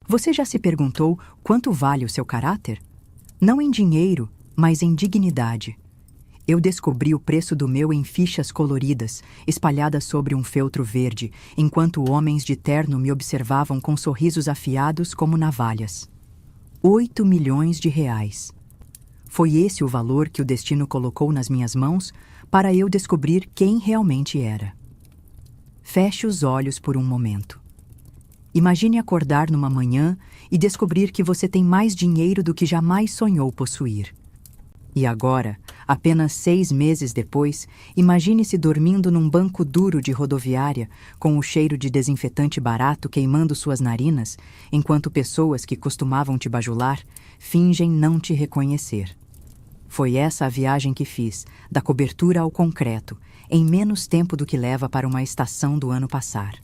Você já se perguntou quanto vale o seu caráter? Não em dinheiro, mas em dignidade. Eu descobri o preço do meu em fichas coloridas, espalhadas sobre um feltro verde, enquanto homens de terno me observavam com sorrisos afiados como navalhas. 8 milhões de reais. Foi esse o valor que o destino colocou nas minhas mãos para eu descobrir quem realmente era. Feche os olhos por um momento. Imagine acordar numa manhã e descobrir que você tem mais dinheiro do que jamais sonhou possuir. E agora, apenas 6 meses depois, imagine-se dormindo num banco duro de rodoviária, com o cheiro de desinfetante barato queimando suas narinas, enquanto pessoas que costumavam te bajular fingem não te reconhecer. Foi essa a viagem que fiz, da cobertura ao concreto, em menos tempo do que leva para uma estação do ano passar.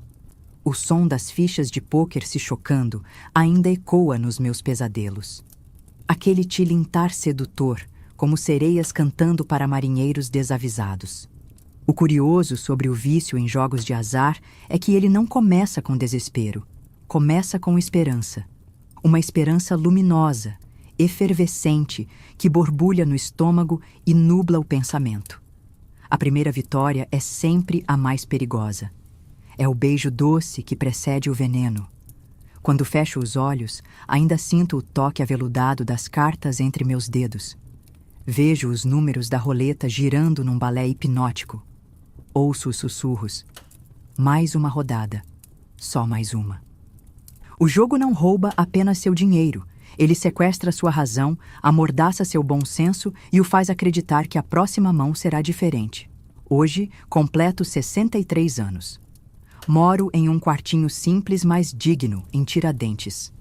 O som das fichas de pôquer se chocando ainda ecoa nos meus pesadelos. Aquele tilintar sedutor, como sereias cantando para marinheiros desavisados. O curioso sobre o vício em jogos de azar é que ele não começa com desespero, começa com esperança. Uma esperança luminosa, efervescente, que borbulha no estômago e nubla o pensamento. A primeira vitória é sempre a mais perigosa. É o beijo doce que precede o veneno. Quando fecho os olhos, ainda sinto o toque aveludado das cartas entre meus dedos. Vejo os números da roleta girando num balé hipnótico. Ouço os sussurros. Mais uma rodada. Só mais uma. O jogo não rouba apenas seu dinheiro. Ele sequestra sua razão, amordaça seu bom senso e o faz acreditar que a próxima mão será diferente. Hoje, completo 63 anos. Moro em um quartinho simples, mas digno, em Tiradentes.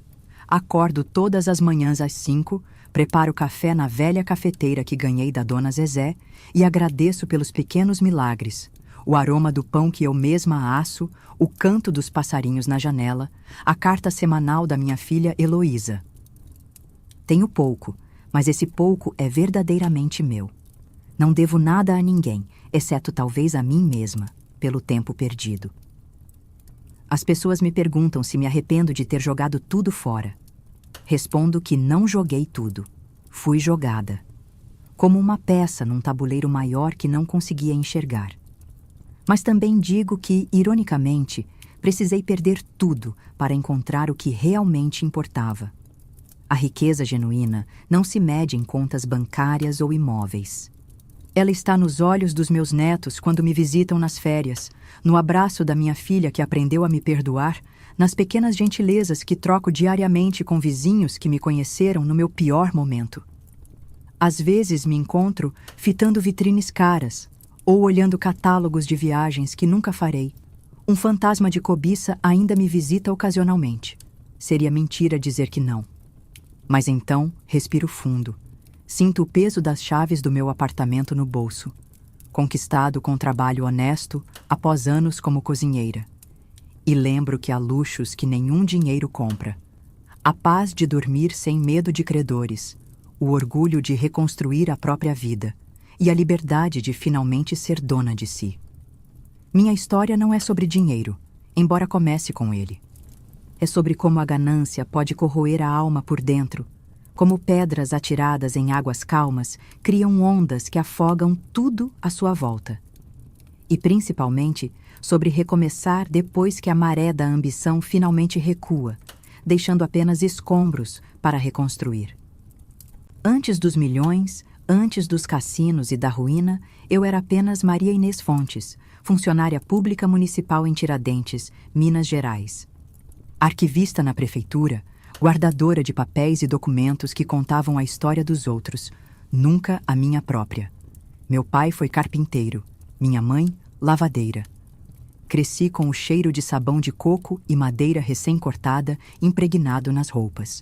Acordo todas as manhãs às 5, preparo café na velha cafeteira que ganhei da dona Zezé e agradeço pelos pequenos milagres, o aroma do pão que eu mesma asso, o canto dos passarinhos na janela, a carta semanal da minha filha Heloísa. Tenho pouco, mas esse pouco é verdadeiramente meu. Não devo nada a ninguém, exceto talvez a mim mesma, pelo tempo perdido. As pessoas me perguntam se me arrependo de ter jogado tudo fora. Respondo que não joguei tudo. Fui jogada. Como uma peça num tabuleiro maior que não conseguia enxergar. Mas também digo que, ironicamente, precisei perder tudo para encontrar o que realmente importava. A riqueza genuína não se mede em contas bancárias ou imóveis. Ela está nos olhos dos meus netos quando me visitam nas férias, no abraço da minha filha que aprendeu a me perdoar, nas pequenas gentilezas que troco diariamente com vizinhos que me conheceram no meu pior momento. Às vezes me encontro fitando vitrines caras ou olhando catálogos de viagens que nunca farei. Um fantasma de cobiça ainda me visita ocasionalmente. Seria mentira dizer que não. Mas então respiro fundo. Sinto o peso das chaves do meu apartamento no bolso, conquistado com trabalho honesto após anos como cozinheira. E lembro que há luxos que nenhum dinheiro compra. A paz de dormir sem medo de credores, o orgulho de reconstruir a própria vida e a liberdade de finalmente ser dona de si. Minha história não é sobre dinheiro, embora comece com ele. É sobre como a ganância pode corroer a alma por dentro, como pedras atiradas em águas calmas criam ondas que afogam tudo à sua volta. E principalmente sobre recomeçar depois que a maré da ambição finalmente recua, deixando apenas escombros para reconstruir. Antes dos milhões, antes dos cassinos e da ruína, eu era apenas Maria Inês Fontes, funcionária pública municipal em Tiradentes, Minas Gerais. Arquivista na prefeitura, guardadora de papéis e documentos que contavam a história dos outros, nunca a minha própria. Meu pai foi carpinteiro, minha mãe, lavadeira. Cresci com o cheiro de sabão de coco e madeira recém-cortada impregnado nas roupas.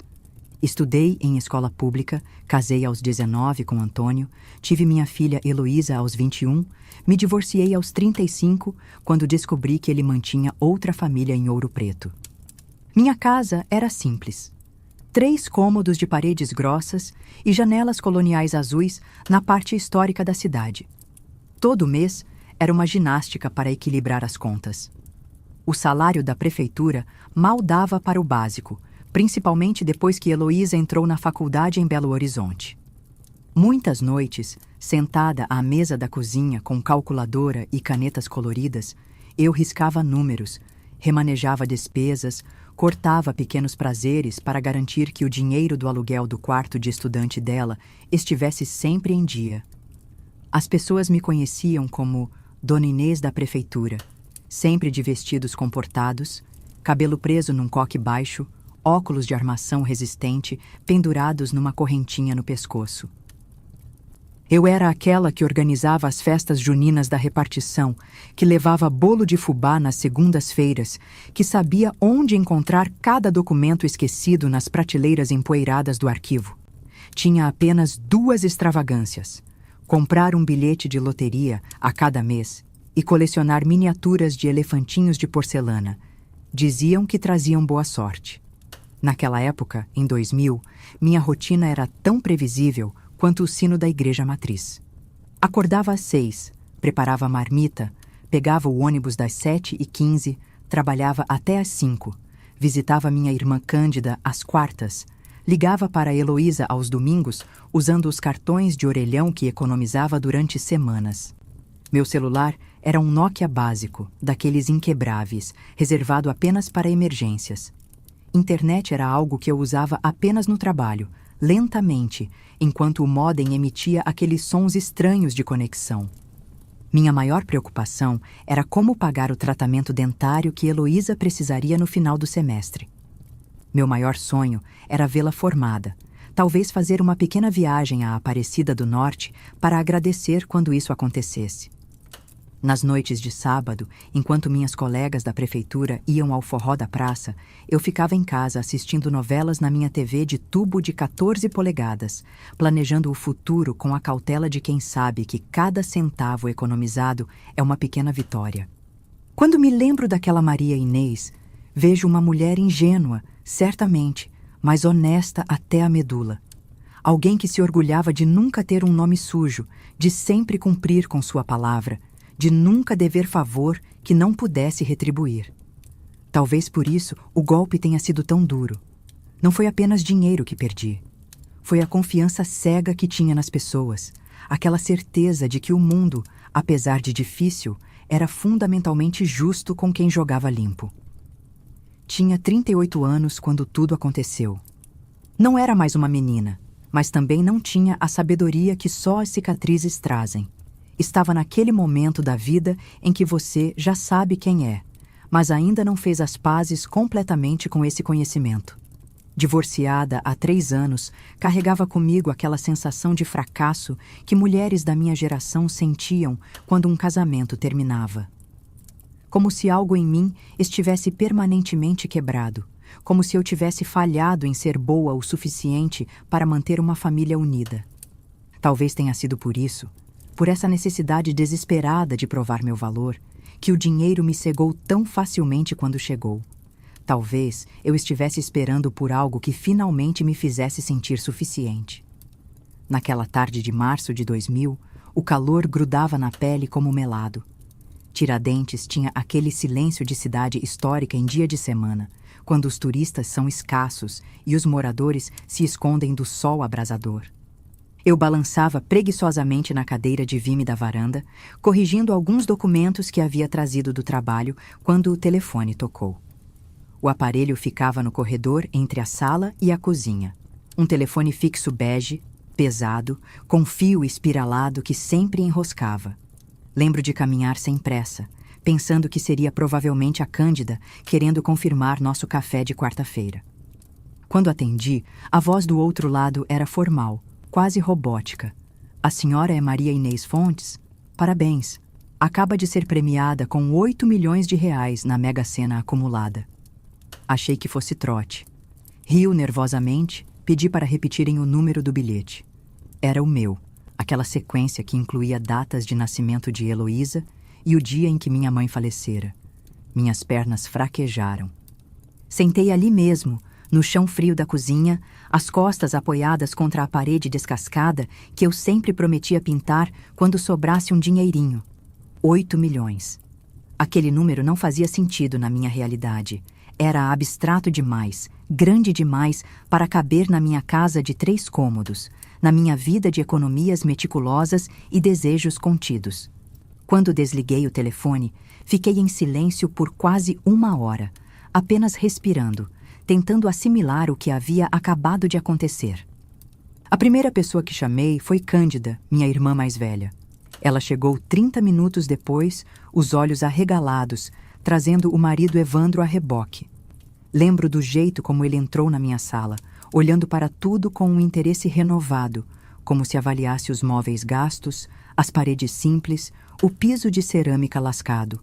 Estudei em escola pública, casei aos 19 com Antônio, tive minha filha Heloísa aos 21, me divorciei aos 35, quando descobri que ele mantinha outra família em Ouro Preto. Minha casa era simples. 3 cômodos de paredes grossas e janelas coloniais azuis na parte histórica da cidade. Todo mês era uma ginástica para equilibrar as contas. O salário da prefeitura mal dava para o básico, principalmente depois que Heloísa entrou na faculdade em Belo Horizonte. Muitas noites, sentada à mesa da cozinha com calculadora e canetas coloridas, eu riscava números, remanejava despesas, cortava pequenos prazeres para garantir que o dinheiro do aluguel do quarto de estudante dela estivesse sempre em dia. As pessoas me conheciam como Dona Inês da prefeitura, sempre de vestidos comportados, cabelo preso num coque baixo, óculos de armação resistente pendurados numa correntinha no pescoço. Eu era aquela que organizava as festas juninas da repartição, que levava bolo de fubá nas segundas-feiras, que sabia onde encontrar cada documento esquecido nas prateleiras empoeiradas do arquivo. Tinha apenas 2 extravagâncias: comprar um bilhete de loteria a cada mês e colecionar miniaturas de elefantinhos de porcelana. Diziam que traziam boa sorte. Naquela época, em 2000, minha rotina era tão previsível quanto o sino da igreja matriz. Acordava às 6, preparava a marmita, pegava o ônibus das 7h15, trabalhava até às 5, visitava minha irmã Cândida às quartas, ligava para Heloísa aos domingos usando os cartões de orelhão que economizava durante semanas. Meu celular era um Nokia básico, daqueles inquebráveis, reservado apenas para emergências. Internet era algo que eu usava apenas no trabalho, lentamente, enquanto o módem emitia aqueles sons estranhos de conexão. Minha maior preocupação era como pagar o tratamento dentário que Heloísa precisaria no final do semestre. Meu maior sonho era vê-la formada, talvez fazer uma pequena viagem à Aparecida do Norte para agradecer quando isso acontecesse. Nas noites de sábado, enquanto minhas colegas da prefeitura iam ao forró da praça, eu ficava em casa assistindo novelas na minha TV de tubo de 14 polegadas, planejando o futuro com a cautela de quem sabe que cada centavo economizado é uma pequena vitória. Quando me lembro daquela Maria Inês, vejo uma mulher ingênua, certamente, mas honesta até a medula. Alguém que se orgulhava de nunca ter um nome sujo, de sempre cumprir com sua palavra, de nunca dever favor que não pudesse retribuir. Talvez por isso o golpe tenha sido tão duro. Não foi apenas dinheiro que perdi. Foi a confiança cega que tinha nas pessoas, aquela certeza de que o mundo, apesar de difícil, era fundamentalmente justo com quem jogava limpo. Tinha 38 anos quando tudo aconteceu. Não era mais uma menina, mas também não tinha a sabedoria que só as cicatrizes trazem. Estava naquele momento da vida em que você já sabe quem é, mas ainda não fez as pazes completamente com esse conhecimento. Divorciada há 3 anos, carregava comigo aquela sensação de fracasso que mulheres da minha geração sentiam quando um casamento terminava. Como se algo em mim estivesse permanentemente quebrado, como se eu tivesse falhado em ser boa o suficiente para manter uma família unida. Talvez tenha sido por isso, por essa necessidade desesperada de provar meu valor, que o dinheiro me cegou tão facilmente quando chegou. Talvez eu estivesse esperando por algo que finalmente me fizesse sentir suficiente. Naquela tarde de março de 2000, o calor grudava na pele como melado. Tiradentes tinha aquele silêncio de cidade histórica em dia de semana, quando os turistas são escassos e os moradores se escondem do sol abrasador. Eu balançava preguiçosamente na cadeira de vime da varanda, corrigindo alguns documentos que havia trazido do trabalho quando o telefone tocou. O aparelho ficava no corredor entre a sala e a cozinha. Um telefone fixo bege, pesado, com fio espiralado que sempre enroscava. Lembro de caminhar sem pressa, pensando que seria provavelmente a Cândida querendo confirmar nosso café de quarta-feira. Quando atendi, a voz do outro lado era formal, quase robótica. A senhora é Maria Inês Fontes? Parabéns. Acaba de ser premiada com 8 milhões de reais na Mega Sena acumulada. Achei que fosse trote. Riu nervosamente, pedi para repetirem o número do bilhete. Era o meu, aquela sequência que incluía datas de nascimento de Heloísa e o dia em que minha mãe falecera. Minhas pernas fraquejaram. Sentei ali mesmo, no chão frio da cozinha, as costas apoiadas contra a parede descascada que eu sempre prometia pintar quando sobrasse um dinheirinho. 8 milhões. Aquele número não fazia sentido na minha realidade. era abstrato demais, grande demais para caber na minha casa de 3 cômodos, na minha vida de economias meticulosas e desejos contidos. Quando desliguei o telefone, fiquei em silêncio por quase 1 hora, apenas respirando, tentando assimilar o que havia acabado de acontecer. A primeira pessoa que chamei foi Cândida, minha irmã mais velha. Ela chegou 30 minutos depois, os olhos arregalados, trazendo o marido Evandro a reboque. Lembro do jeito como ele entrou na minha sala, olhando para tudo com um interesse renovado, como se avaliasse os móveis gastos, as paredes simples, o piso de cerâmica lascado.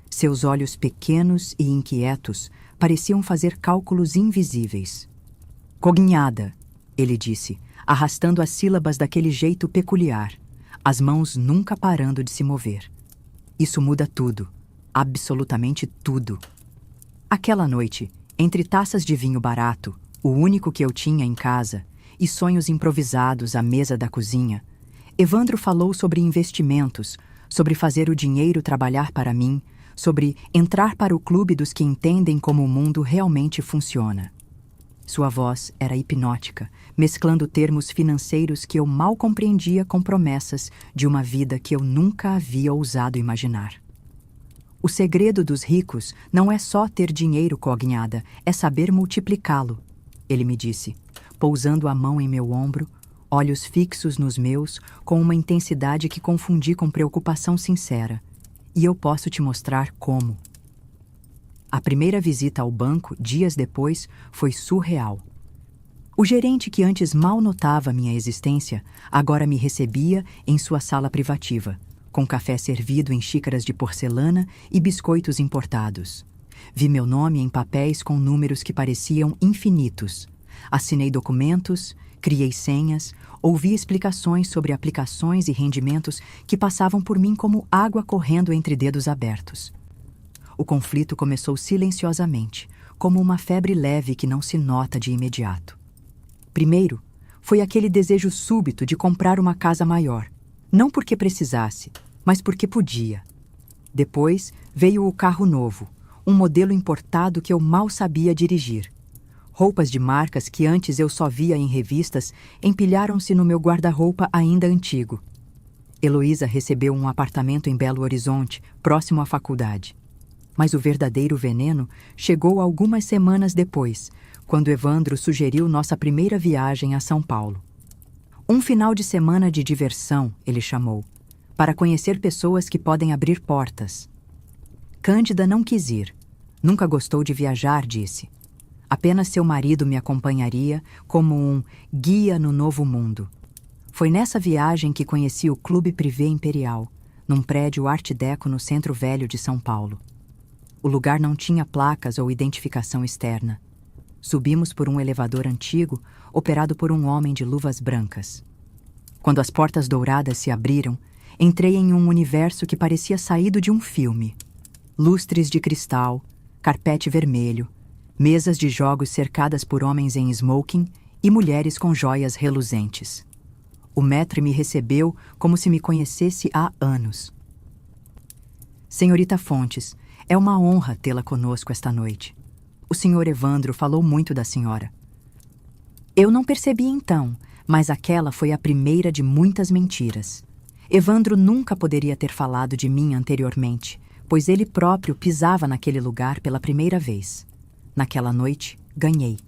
Seus olhos pequenos e inquietos pareciam fazer cálculos invisíveis. "Cognhada", ele disse, arrastando as sílabas daquele jeito peculiar, as mãos nunca parando de se mover. "Isso muda tudo, absolutamente tudo." Aquela noite, entre taças de vinho barato, o único que eu tinha em casa, e sonhos improvisados à mesa da cozinha, Evandro falou sobre investimentos, sobre fazer o dinheiro trabalhar para mim, sobre entrar para o clube dos que entendem como o mundo realmente funciona. Sua voz era hipnótica, mesclando termos financeiros que eu mal compreendia com promessas de uma vida que eu nunca havia ousado imaginar. "O segredo dos ricos não é só ter dinheiro, cognada, é saber multiplicá-lo", ele me disse, pousando a mão em meu ombro, olhos fixos nos meus, com uma intensidade que confundi com preocupação sincera. "E eu posso te mostrar como." A primeira visita ao banco, dias depois, foi surreal. O gerente, que antes mal notava minha existência, agora me recebia em sua sala privativa, com café servido em xícaras de porcelana e biscoitos importados. Vi meu nome em papéis com números que pareciam infinitos. Assinei documentos, criei senhas, ouvi explicações sobre aplicações e rendimentos que passavam por mim como água correndo entre dedos abertos. O conflito começou silenciosamente, como uma febre leve que não se nota de imediato. Primeiro, foi aquele desejo súbito de comprar uma casa maior, não porque precisasse, mas porque podia. Depois veio o carro novo, um modelo importado que eu mal sabia dirigir. Roupas de marcas que antes eu só via em revistas empilharam-se no meu guarda-roupa ainda antigo. Heloísa recebeu um apartamento em Belo Horizonte, próximo à faculdade. Mas o verdadeiro veneno chegou algumas semanas depois, quando Evandro sugeriu nossa primeira viagem a São Paulo. "Um final de semana de diversão", ele chamou, "para conhecer pessoas que podem abrir portas." Cândida não quis ir. Nunca gostou de viajar, disse. Apenas seu marido me acompanharia como um guia no novo mundo. Foi nessa viagem que conheci o Clube Privé Imperial, num prédio Art Deco no Centro Velho de São Paulo. O lugar não tinha placas ou identificação externa. Subimos por um elevador antigo, operado por um homem de luvas brancas. Quando as portas douradas se abriram, entrei em um universo que parecia saído de um filme. Lustres de cristal, carpete vermelho, mesas de jogos cercadas por homens em smoking e mulheres com joias reluzentes. O maître me recebeu como se me conhecesse há anos. "Senhorita Fontes, é uma honra tê-la conosco esta noite. O senhor Evandro falou muito da senhora." Eu não percebi então, mas aquela foi a primeira de muitas mentiras. Evandro nunca poderia ter falado de mim anteriormente, pois ele próprio pisava naquele lugar pela primeira vez. Naquela noite, ganhei.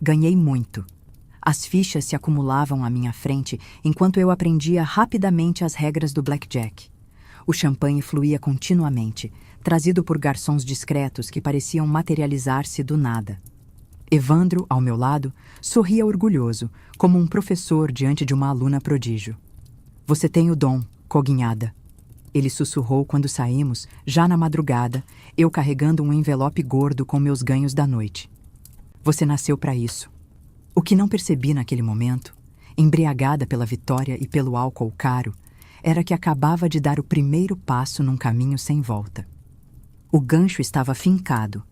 Ganhei muito. As fichas se acumulavam à minha frente enquanto eu aprendia rapidamente as regras do blackjack. O champanhe fluía continuamente, trazido por garçons discretos que pareciam materializar-se do nada. Evandro, ao meu lado, sorria orgulhoso, como um professor diante de uma aluna prodígio. "Você tem o dom, cognada." Ele sussurrou quando saímos, já na madrugada, eu carregando um envelope gordo com meus ganhos da noite. "Você nasceu para isso." O que não percebi naquele momento, embriagada pela vitória e pelo álcool caro, era que acabava de dar o primeiro passo num caminho sem volta. O gancho estava fincado,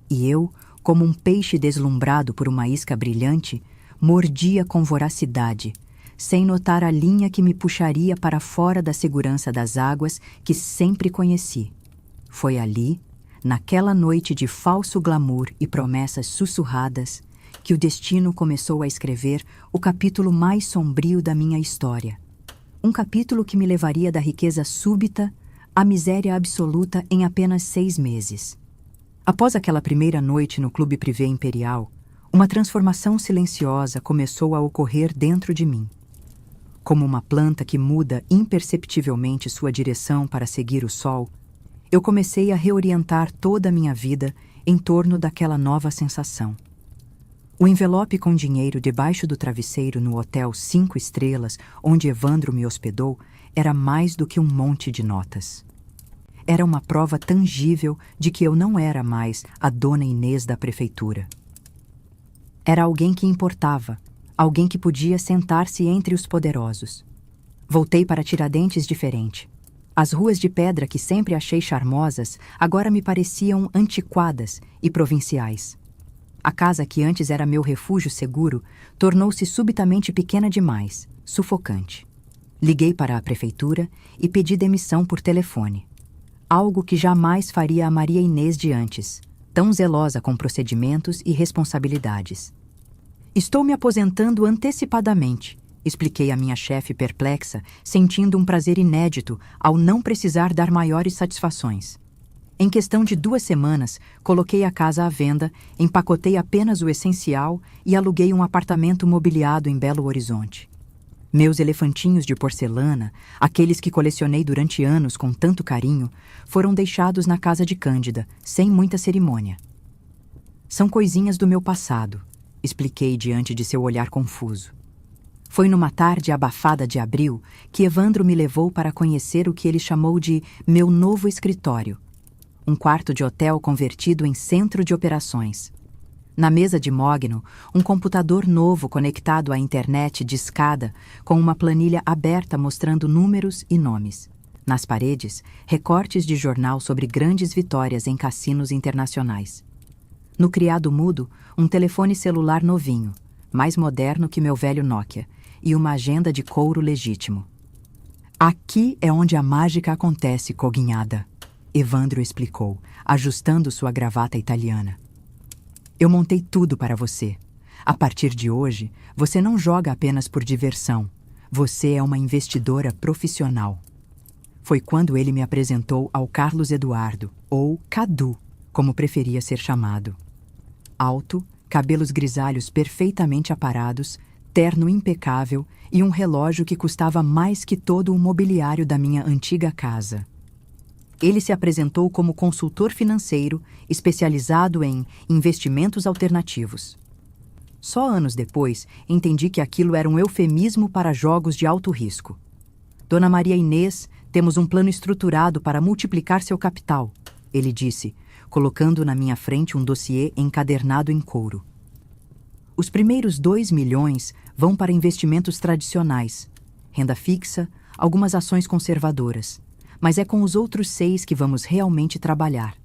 e eu, como um peixe deslumbrado por uma isca brilhante, mordia com voracidade, sem notar a linha que me puxaria para fora da segurança das águas que sempre conheci. Foi ali, naquela noite de falso glamour e promessas sussurradas, que o destino começou a escrever o capítulo mais sombrio da minha história. Um capítulo que me levaria da riqueza súbita à miséria absoluta em apenas 6 meses. Após aquela primeira noite no Clube Privé Imperial, uma transformação silenciosa começou a ocorrer dentro de mim. Como uma planta que muda imperceptivelmente sua direção para seguir o sol, eu comecei a reorientar toda a minha vida em torno daquela nova sensação. O envelope com dinheiro debaixo do travesseiro no hotel 5 estrelas, onde Evandro me hospedou, era mais do que um monte de notas. Era uma prova tangível de que eu não era mais a dona Inês da prefeitura. Era alguém que importava, alguém que podia sentar-se entre os poderosos. Voltei para Tiradentes diferente. As ruas de pedra que sempre achei charmosas agora me pareciam antiquadas e provinciais. A casa que antes era meu refúgio seguro tornou-se subitamente pequena demais, sufocante. Liguei para a prefeitura e pedi demissão por telefone. Algo que jamais faria a Maria Inês de antes, tão zelosa com procedimentos e responsabilidades. Estou me aposentando antecipadamente, expliquei à minha chefe perplexa, sentindo um prazer inédito ao não precisar dar maiores satisfações. Em questão de 2 semanas, coloquei a casa à venda, empacotei apenas o essencial e aluguei um apartamento mobiliado em Belo Horizonte. Meus elefantinhos de porcelana, aqueles que colecionei durante anos com tanto carinho, foram deixados na casa de Cândida, sem muita cerimônia. São coisinhas do meu passado, expliquei diante de seu olhar confuso. Foi numa tarde abafada de abril que Evandro me levou para conhecer o que ele chamou de meu novo escritório, um quarto de hotel convertido em centro de operações. Na mesa de mogno, um computador novo conectado à internet de escada, com uma planilha aberta mostrando números e nomes. Nas paredes, recortes de jornal sobre grandes vitórias em cassinos internacionais. No criado mudo, um telefone celular novinho, mais moderno que meu velho Nokia, e uma agenda de couro legítimo. Aqui é onde a mágica acontece, coguinhada, Evandro explicou, ajustando sua gravata italiana. Eu montei tudo para você. A partir de hoje, você não joga apenas por diversão. Você é uma investidora profissional. Foi quando ele me apresentou ao Carlos Eduardo, ou Cadu, como preferia ser chamado. Alto, cabelos grisalhos perfeitamente aparados, terno impecável e um relógio que custava mais que todo o mobiliário da minha antiga casa. Ele se apresentou como consultor financeiro especializado em investimentos alternativos. Só anos depois, entendi que aquilo era um eufemismo para jogos de alto risco. Dona Maria Inês, temos um plano estruturado para multiplicar seu capital, ele disse, colocando na minha frente um dossiê encadernado em couro. Os primeiros 2 milhões vão para investimentos tradicionais, renda fixa, algumas ações conservadoras, mas é com os outros 6 que vamos realmente trabalhar.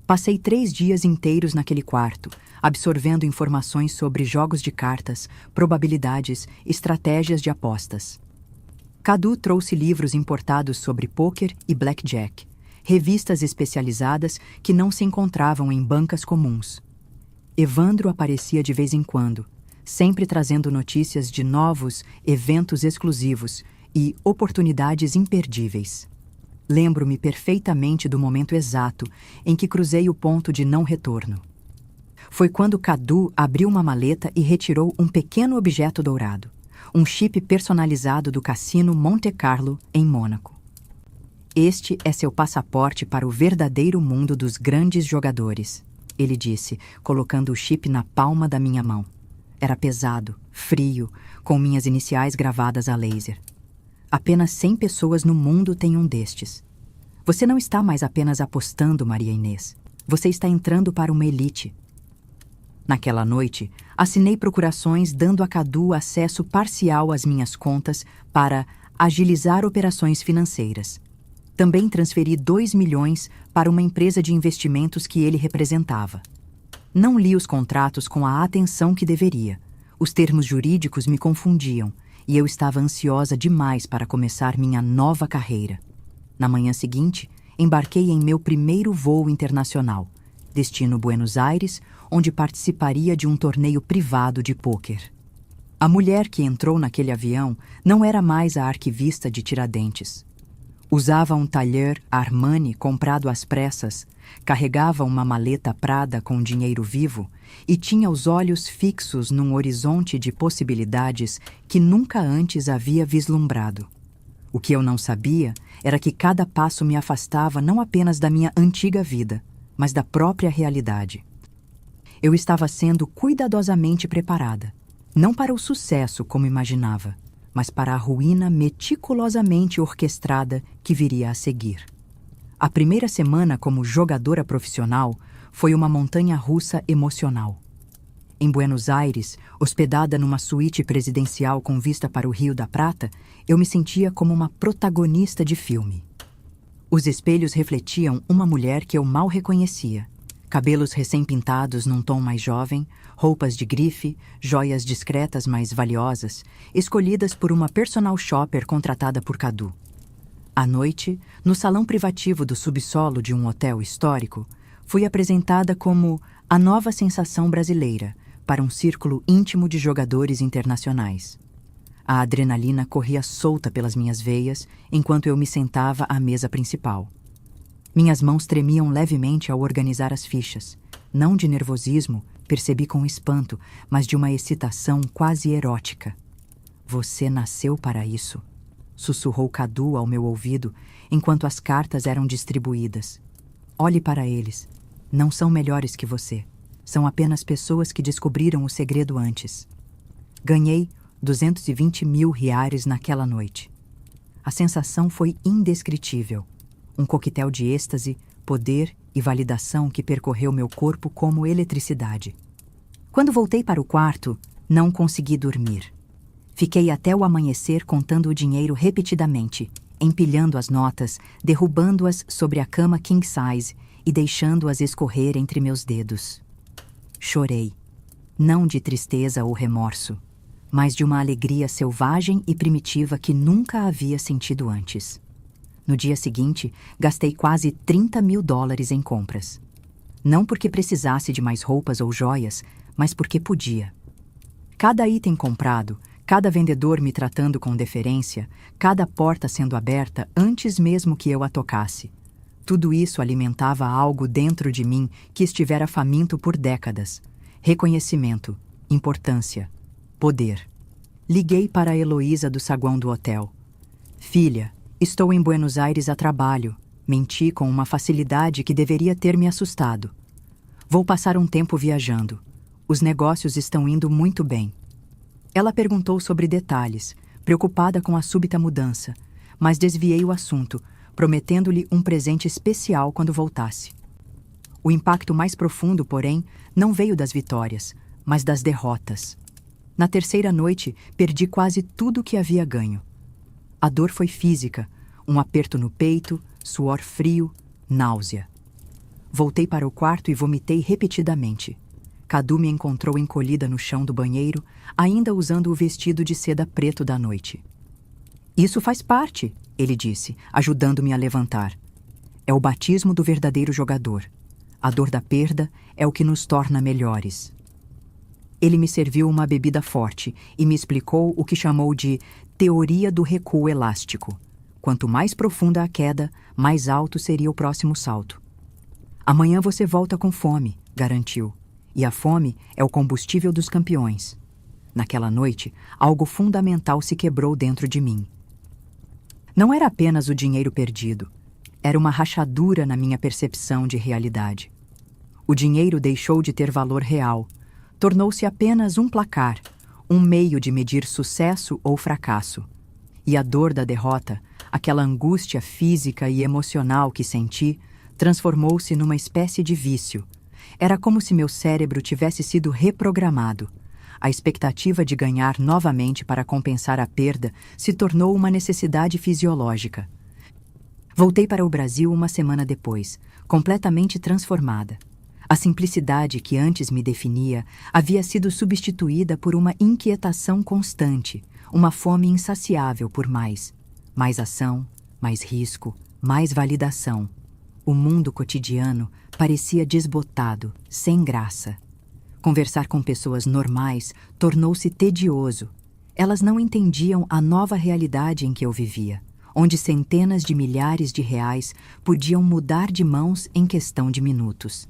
Passei 3 dias inteiros naquele quarto, absorvendo informações sobre jogos de cartas, probabilidades, estratégias de apostas. Cadu trouxe livros importados sobre pôquer e blackjack, revistas especializadas que não se encontravam em bancas comuns. Evandro aparecia de vez em quando, sempre trazendo notícias de novos eventos exclusivos e oportunidades imperdíveis. Lembro-me perfeitamente do momento exato em que cruzei o ponto de não retorno. Foi quando Cadu abriu uma maleta e retirou um pequeno objeto dourado, um chip personalizado do cassino Monte Carlo, em Mônaco. Este é seu passaporte para o verdadeiro mundo dos grandes jogadores, ele disse, colocando o chip na palma da minha mão. Era pesado, frio, com minhas iniciais gravadas a laser. Apenas 100 pessoas no mundo têm um destes. Você não está mais apenas apostando, Maria Inês. Você está entrando para uma elite. Naquela noite, assinei procurações dando a Cadu acesso parcial às minhas contas para agilizar operações financeiras. Também transferi 2 milhões para uma empresa de investimentos que ele representava. Não li os contratos com a atenção que deveria. Os termos jurídicos me confundiam e eu estava ansiosa demais para começar minha nova carreira. Na manhã seguinte, embarquei em meu primeiro voo internacional, destino Buenos Aires, onde participaria de um torneio privado de pôquer. A mulher que entrou naquele avião não era mais a arquivista de Tiradentes. Usava um talher Armani comprado às pressas, carregava uma maleta Prada com dinheiro vivo e tinha os olhos fixos num horizonte de possibilidades que nunca antes havia vislumbrado. O que eu não sabia era que cada passo me afastava não apenas da minha antiga vida, mas da própria realidade. Eu estava sendo cuidadosamente preparada, não para o sucesso como imaginava, mas para a ruína meticulosamente orquestrada que viria a seguir. A primeira semana como jogadora profissional foi uma montanha-russa emocional. Em Buenos Aires, hospedada numa suíte presidencial com vista para o Rio da Prata, eu me sentia como uma protagonista de filme. Os espelhos refletiam uma mulher que eu mal reconhecia. Cabelos recém-pintados num tom mais jovem, roupas de grife, joias discretas mais valiosas, escolhidas por uma personal shopper contratada por Cadu. À noite, no salão privativo do subsolo de um hotel histórico, fui apresentada como a nova sensação brasileira para um círculo íntimo de jogadores internacionais. A adrenalina corria solta pelas minhas veias enquanto eu me sentava à mesa principal. Minhas mãos tremiam levemente ao organizar as fichas, não de nervosismo, percebi com espanto, mas de uma excitação quase erótica. "Você nasceu para isso", sussurrou Cadu ao meu ouvido enquanto as cartas eram distribuídas. "Olhe para eles. Não são melhores que você. São apenas pessoas que descobriram o segredo antes." Ganhei 220 mil reais naquela noite. A sensação foi indescritível. Um coquetel de êxtase, poder e validação que percorreu meu corpo como eletricidade. Quando voltei para o quarto, não consegui dormir. Fiquei até o amanhecer contando o dinheiro repetidamente, empilhando as notas, derrubando-as sobre a cama king size e deixando-as escorrer entre meus dedos. Chorei, não de tristeza ou remorso, mas de uma alegria selvagem e primitiva que nunca havia sentido antes. No dia seguinte, gastei quase 30 mil dólares em compras. Não porque precisasse de mais roupas ou joias, mas porque podia. Cada item comprado, cada vendedor me tratando com deferência, cada porta sendo aberta antes mesmo que eu a tocasse. Tudo isso alimentava algo dentro de mim que estivera faminto por décadas. Reconhecimento, importância, poder. Liguei para a Heloísa do saguão do hotel. "Filha, estou em Buenos Aires a trabalho." Menti com uma facilidade que deveria ter me assustado. "Vou passar um tempo viajando. Os negócios estão indo muito bem." Ela perguntou sobre detalhes, preocupada com a súbita mudança, mas desviei o assunto, prometendo-lhe um presente especial quando voltasse. O impacto mais profundo, porém, não veio das vitórias, mas das derrotas. Na terceira noite, perdi quase tudo o que havia ganho. A dor foi física, um aperto no peito, suor frio, náusea. Voltei para o quarto e vomitei repetidamente. Cadu me encontrou encolhida no chão do banheiro, ainda usando o vestido de seda preto da noite. "Isso faz parte", ele disse, ajudando-me a levantar. "É o batismo do verdadeiro jogador. A dor da perda é o que nos torna melhores." Ele me serviu uma bebida forte e me explicou o que chamou de teoria do recuo elástico. Quanto mais profunda a queda, mais alto seria o próximo salto. "Amanhã você volta com fome", garantiu. E a fome é o combustível dos campeões. Naquela noite, algo fundamental se quebrou dentro de mim. Não era apenas o dinheiro perdido. Era uma rachadura na minha percepção de realidade. O dinheiro deixou de ter valor real. Tornou-se apenas um placar, um meio de medir sucesso ou fracasso. E a dor da derrota, aquela angústia física e emocional que senti, transformou-se numa espécie de vício. Era como se meu cérebro tivesse sido reprogramado. A expectativa de ganhar novamente para compensar a perda se tornou uma necessidade fisiológica. Voltei para o Brasil uma semana depois, completamente transformada. A simplicidade que antes me definia havia sido substituída por uma inquietação constante, uma fome insaciável por mais. Mais ação, mais risco, mais validação. O mundo cotidiano parecia desbotado, sem graça. Conversar com pessoas normais tornou-se tedioso. Elas não entendiam a nova realidade em que eu vivia, onde centenas de milhares de reais podiam mudar de mãos em questão de minutos.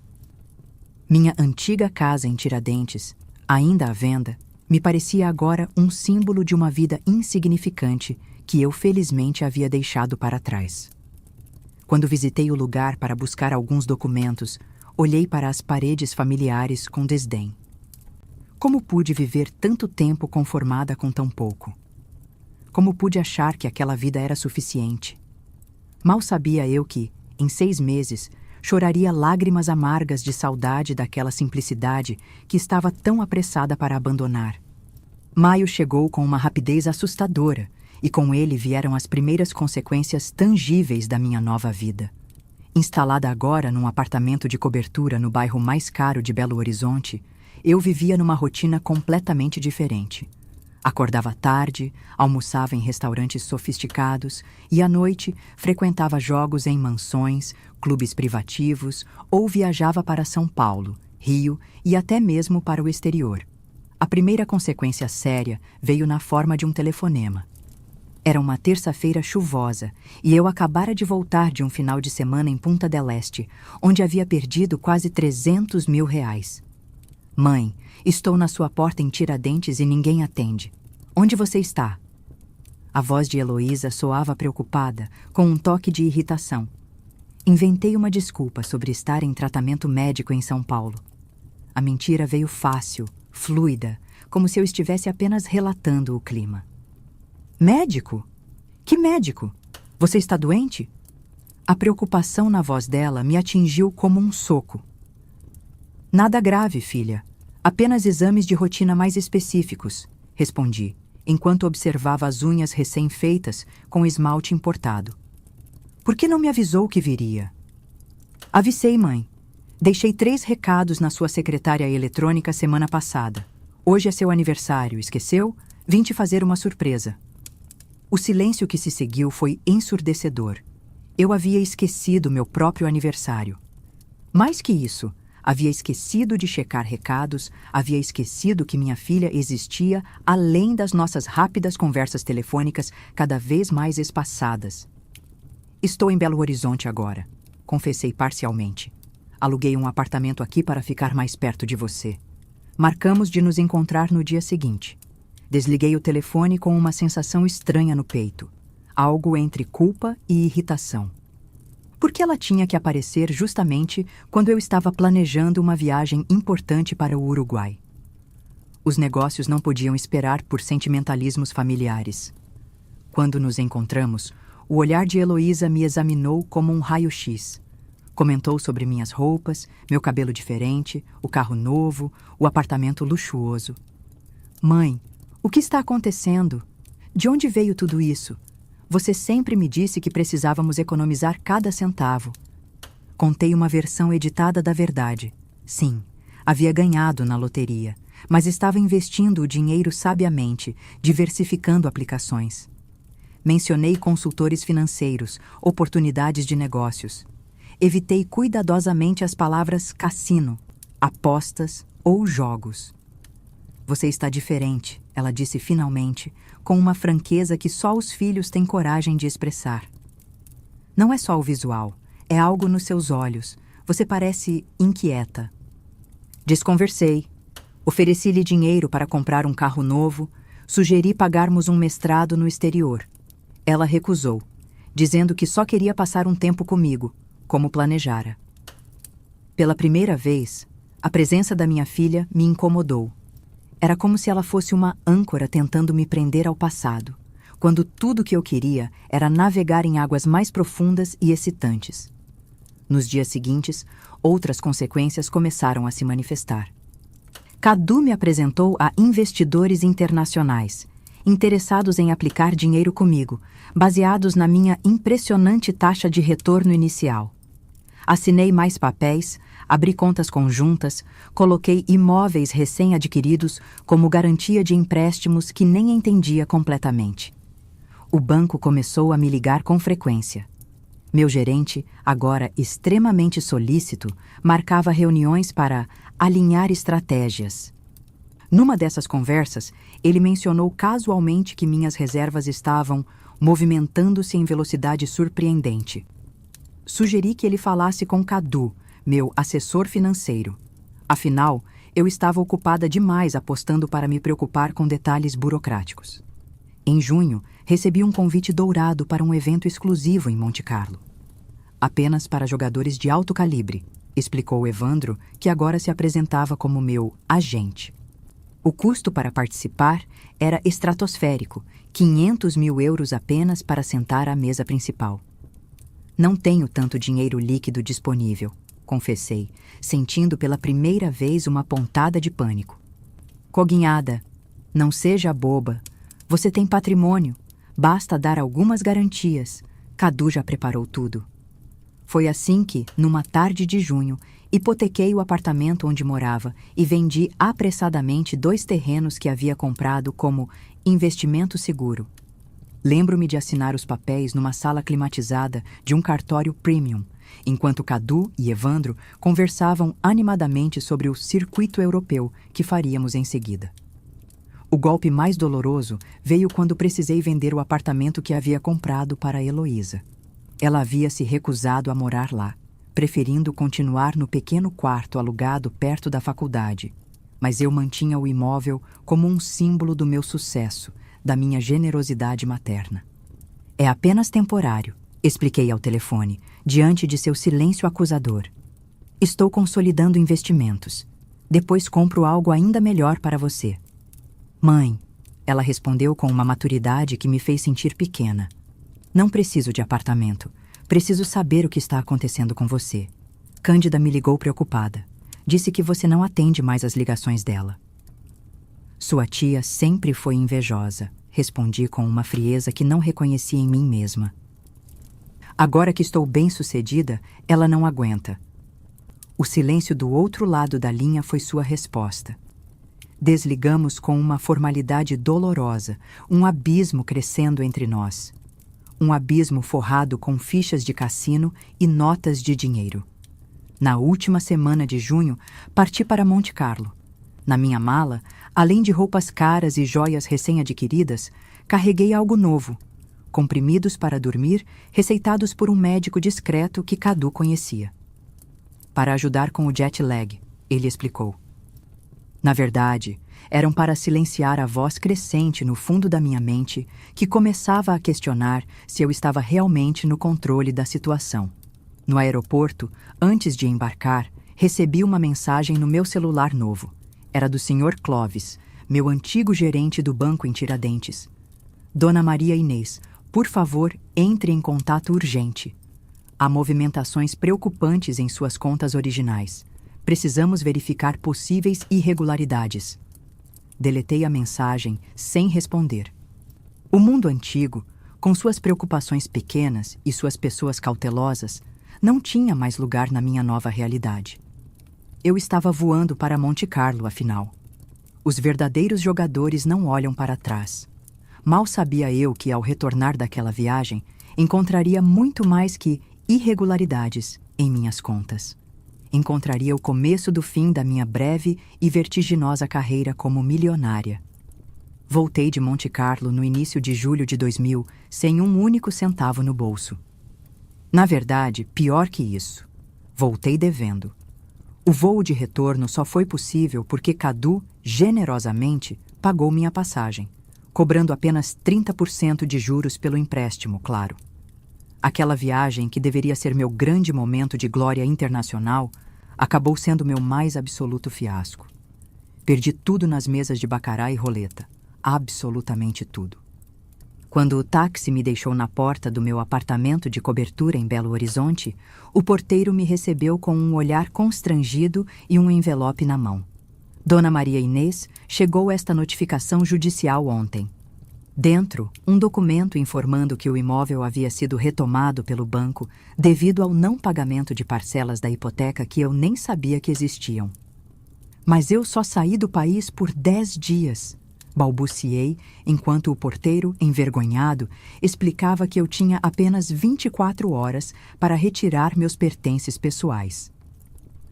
Minha antiga casa em Tiradentes, ainda à venda, me parecia agora um símbolo de uma vida insignificante que eu felizmente havia deixado para trás. Quando visitei o lugar para buscar alguns documentos, olhei para as paredes familiares com desdém. Como pude viver tanto tempo conformada com tão pouco? Como pude achar que aquela vida era suficiente? Mal sabia eu que, em 6 meses, choraria lágrimas amargas de saudade daquela simplicidade que estava tão apressada para abandonar. Maio chegou com uma rapidez assustadora, e com ele vieram as primeiras consequências tangíveis da minha nova vida. Instalada agora num apartamento de cobertura no bairro mais caro de Belo Horizonte, eu vivia numa rotina completamente diferente. Acordava tarde, almoçava em restaurantes sofisticados e, à noite, frequentava jogos em mansões, clubes privativos ou viajava para São Paulo, Rio e até mesmo para o exterior. A primeira consequência séria veio na forma de um telefonema. Era uma terça-feira chuvosa e eu acabara de voltar de um final de semana em Punta del Este, onde havia perdido quase 300 mil reais. Mãe, estou na sua porta em Tiradentes e ninguém atende. Onde você está? A voz de Heloísa soava preocupada, com um toque de irritação. Inventei uma desculpa sobre estar em tratamento médico em São Paulo. A mentira veio fácil, fluida, como se eu estivesse apenas relatando o clima. Médico? Que médico? Você está doente? A preocupação na voz dela me atingiu como um soco. Nada grave, filha. Apenas exames de rotina mais específicos, respondi, enquanto observava as unhas recém-feitas com esmalte importado. Por que não me avisou que viria? Avisei, mãe. Deixei 3 recados na sua secretária eletrônica semana passada. Hoje é seu aniversário, esqueceu? Vim te fazer uma surpresa. O silêncio que se seguiu foi ensurdecedor. Eu havia esquecido meu próprio aniversário. Mais que isso, havia esquecido de checar recados, havia esquecido que minha filha existia além das nossas rápidas conversas telefônicas cada vez mais espaçadas. Estou em Belo Horizonte agora, confessei parcialmente. Aluguei um apartamento aqui para ficar mais perto de você. Marcamos de nos encontrar no dia seguinte. Desliguei o telefone com uma sensação estranha no peito, algo entre culpa e irritação. Por que ela tinha que aparecer justamente quando eu estava planejando uma viagem importante para o Uruguai? Os negócios não podiam esperar por sentimentalismos familiares. Quando nos encontramos, o olhar de Heloísa me examinou como um raio-x. Comentou sobre minhas roupas, meu cabelo diferente, o carro novo, o apartamento luxuoso. Mãe, o que está acontecendo? De onde veio tudo isso? Você sempre me disse que precisávamos economizar cada centavo. Contei uma versão editada da verdade. Sim, havia ganhado na loteria, mas estava investindo o dinheiro sabiamente, diversificando aplicações. Mencionei consultores financeiros, oportunidades de negócios. Evitei cuidadosamente as palavras cassino, apostas ou jogos. Você está diferente, ela disse finalmente, com uma franqueza que só os filhos têm coragem de expressar. Não é só o visual, é algo nos seus olhos. Você parece inquieta. Desconversei. Ofereci-lhe dinheiro para comprar um carro novo, sugeri pagarmos um mestrado no exterior. Ela recusou, dizendo que só queria passar um tempo comigo, como planejara. Pela primeira vez, a presença da minha filha me incomodou. Era como se ela fosse uma âncora tentando me prender ao passado, quando tudo o que eu queria era navegar em águas mais profundas e excitantes. Nos dias seguintes, outras consequências começaram a se manifestar. Cadu me apresentou a investidores internacionais, interessados em aplicar dinheiro comigo, baseados na minha impressionante taxa de retorno inicial. Assinei mais papéis, abri contas conjuntas, coloquei imóveis recém-adquiridos como garantia de empréstimos que nem entendia completamente. O banco começou a me ligar com frequência. Meu gerente, agora extremamente solícito, marcava reuniões para alinhar estratégias. Numa dessas conversas, ele mencionou casualmente que minhas reservas estavam movimentando-se em velocidade surpreendente. Sugeri que ele falasse com Cadu, meu assessor financeiro. Afinal, eu estava ocupada demais apostando para me preocupar com detalhes burocráticos. Em junho, recebi um convite dourado para um evento exclusivo em Monte Carlo. Apenas para jogadores de alto calibre, explicou Evandro, que agora se apresentava como meu agente. O custo para participar era estratosférico, 500 mil euros apenas para sentar à mesa principal. Não tenho tanto dinheiro líquido disponível, confessei, sentindo pela primeira vez uma pontada de pânico. Coguinhada, não seja boba. Você tem patrimônio. Basta dar algumas garantias. Cadu já preparou tudo. Foi assim que, numa tarde de junho, hipotequei o apartamento onde morava e vendi apressadamente 2 terrenos que havia comprado como investimento seguro. Lembro-me de assinar os papéis numa sala climatizada de um cartório premium, enquanto Cadu e Evandro conversavam animadamente sobre o circuito europeu que faríamos em seguida. O golpe mais doloroso veio quando precisei vender o apartamento que havia comprado para Heloísa. Ela havia se recusado a morar lá, preferindo continuar no pequeno quarto alugado perto da faculdade, mas eu mantinha o imóvel como um símbolo do meu sucesso, da minha generosidade materna. É apenas temporário, expliquei ao telefone, diante de seu silêncio acusador. Estou consolidando investimentos. Depois compro algo ainda melhor para você. Mãe, ela respondeu com uma maturidade que me fez sentir pequena. Não preciso de apartamento. Preciso saber o que está acontecendo com você. Cândida me ligou preocupada. Disse que você não atende mais as ligações dela. Sua tia sempre foi invejosa, respondi com uma frieza que não reconhecia em mim mesma. Agora que estou bem-sucedida, ela não aguenta. O silêncio do outro lado da linha foi sua resposta. Desligamos com uma formalidade dolorosa, um abismo crescendo entre nós. Um abismo forrado com fichas de cassino e notas de dinheiro. Na última semana de junho, parti para Monte Carlo. Na minha mala, além de roupas caras e joias recém-adquiridas, carreguei algo novo. Comprimidos para dormir, receitados por um médico discreto que Cadu conhecia. Para ajudar com o jet lag, ele explicou. Na verdade, eram para silenciar a voz crescente no fundo da minha mente que começava a questionar se eu estava realmente no controle da situação. No aeroporto, antes de embarcar, recebi uma mensagem no meu celular novo. Era do Sr. Clovis, meu antigo gerente do banco em Tiradentes. Dona Maria Inês, por favor, entre em contato urgente. Há movimentações preocupantes em suas contas originais. Precisamos verificar possíveis irregularidades. Deletei a mensagem sem responder. O mundo antigo, com suas preocupações pequenas e suas pessoas cautelosas, não tinha mais lugar na minha nova realidade. Eu estava voando para Monte Carlo, afinal. Os verdadeiros jogadores não olham para trás. Mal sabia eu que, ao retornar daquela viagem, encontraria muito mais que irregularidades em minhas contas. Encontraria o começo do fim da minha breve e vertiginosa carreira como milionária. Voltei de Monte Carlo no início de julho de 2000, sem um único centavo no bolso. Na verdade, pior que isso, voltei devendo. O voo de retorno só foi possível porque Cadu, generosamente, pagou minha passagem, cobrando apenas 30% de juros pelo empréstimo, claro. Aquela viagem, que deveria ser meu grande momento de glória internacional, acabou sendo meu mais absoluto fiasco. Perdi tudo nas mesas de baccará e roleta. Absolutamente tudo. Quando o táxi me deixou na porta do meu apartamento de cobertura em Belo Horizonte, o porteiro me recebeu com um olhar constrangido e um envelope na mão. Dona Maria Inês, chegou esta notificação judicial ontem. Dentro, um documento informando que o imóvel havia sido retomado pelo banco devido ao não pagamento de parcelas da hipoteca que eu nem sabia que existiam. Mas eu só saí do país por 10 dias. balbuciei, enquanto o porteiro, envergonhado, explicava que eu tinha apenas 24 horas para retirar meus pertences pessoais.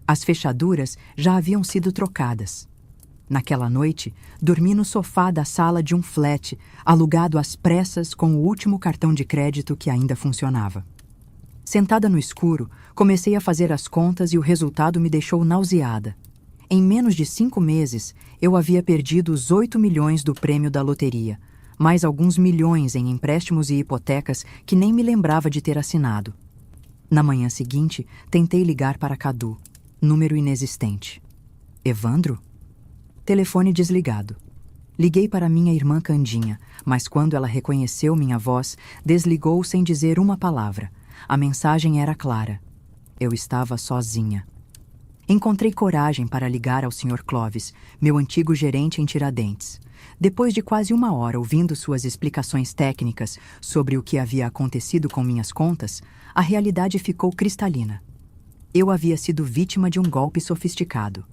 As fechaduras já haviam sido trocadas. Naquela noite, dormi no sofá da sala de um flat, alugado às pressas com o último cartão de crédito que ainda funcionava. Sentada no escuro, comecei a fazer as contas e o resultado me deixou nauseada. Em menos de 5 meses, eu havia perdido os 8 milhões do prêmio da loteria, mais alguns milhões em empréstimos e hipotecas que nem me lembrava de ter assinado. Na manhã seguinte, tentei ligar para Cadu. Número inexistente. Evandro? Telefone desligado. Liguei para minha irmã Candinha, mas quando ela reconheceu minha voz, desligou sem dizer uma palavra. A mensagem era clara. Eu estava sozinha. Encontrei coragem para ligar ao Sr. Clovis, meu antigo gerente em Tiradentes. Depois de quase 1 hora ouvindo suas explicações técnicas sobre o que havia acontecido com minhas contas, a realidade ficou cristalina. Eu havia sido vítima de um golpe sofisticado.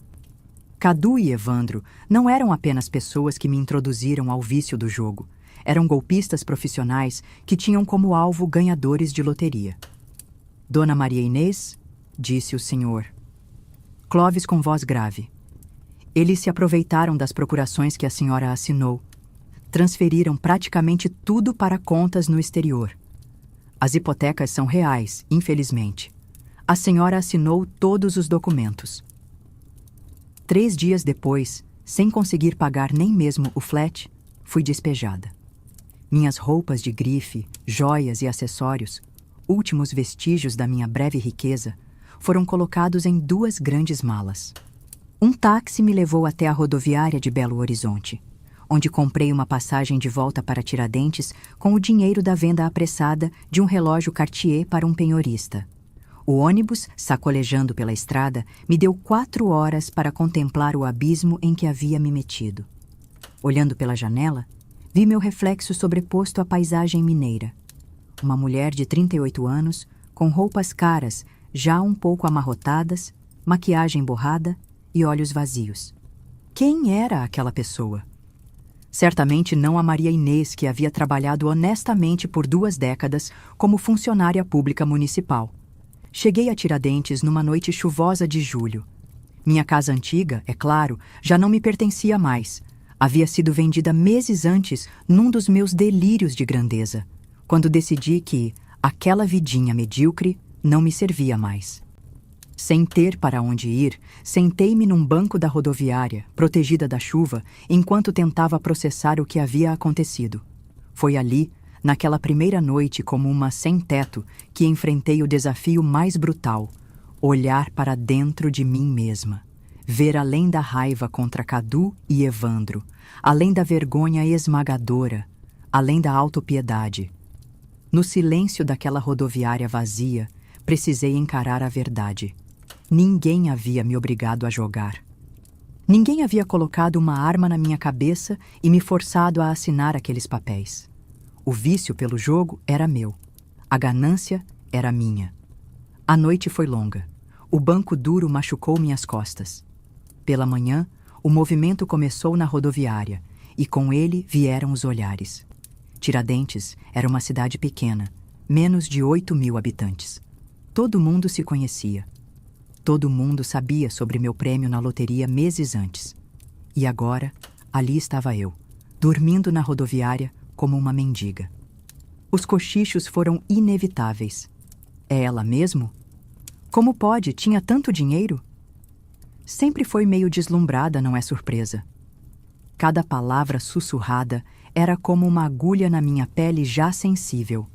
Cadu e Evandro não eram apenas pessoas que me introduziram ao vício do jogo. Eram golpistas profissionais que tinham como alvo ganhadores de loteria. Dona Maria Inês, disse o senhor. Clovis com voz grave. Eles se aproveitaram das procurações que a senhora assinou. Transferiram praticamente tudo para contas no exterior. As hipotecas são reais, infelizmente. A senhora assinou todos os documentos. 3 dias depois, sem conseguir pagar nem mesmo o flat, fui despejada. Minhas roupas de grife, joias e acessórios, últimos vestígios da minha breve riqueza, foram colocados em 2 grandes malas. Um táxi me levou até a rodoviária de Belo Horizonte, onde comprei uma passagem de volta para Tiradentes com o dinheiro da venda apressada de um relógio Cartier para um penhorista. O ônibus, sacolejando pela estrada, me deu 4 horas para contemplar o abismo em que havia me metido. Olhando pela janela, vi meu reflexo sobreposto à paisagem mineira. Uma mulher de 38 anos, com roupas caras, já um pouco amarrotadas, maquiagem borrada e olhos vazios. Quem era aquela pessoa? Certamente não a Maria Inês, que havia trabalhado honestamente por 2 décadas como funcionária pública municipal. Cheguei a Tiradentes numa noite chuvosa de julho. Minha casa antiga, é claro, já não me pertencia mais. Havia sido vendida meses antes num dos meus delírios de grandeza, quando decidi que aquela vidinha medíocre não me servia mais. Sem ter para onde ir, sentei-me num banco da rodoviária, protegida da chuva, enquanto tentava processar o que havia acontecido. Foi ali, naquela primeira noite como uma sem-teto, que enfrentei o desafio mais brutal: olhar para dentro de mim mesma. Ver além da raiva contra Cadu e Evandro, além da vergonha esmagadora, além da autopiedade. No silêncio daquela rodoviária vazia, precisei encarar a verdade. Ninguém havia me obrigado a jogar. Ninguém havia colocado uma arma na minha cabeça e me forçado a assinar aqueles papéis. O vício pelo jogo era meu. A ganância era minha. A noite foi longa. O banco duro machucou minhas costas. Pela manhã, o movimento começou na rodoviária, e com ele vieram os olhares. Tiradentes era uma cidade pequena, menos de 8.000 habitantes. Todo mundo se conhecia. Todo mundo sabia sobre meu prêmio na loteria meses antes. E agora, ali estava eu, dormindo na rodoviária como uma mendiga. Os cochichos foram inevitáveis. É ela mesmo? Como pode? Tinha tanto dinheiro? Sempre foi meio deslumbrada, não é surpresa. Cada palavra sussurrada era como uma agulha na minha pele já sensível.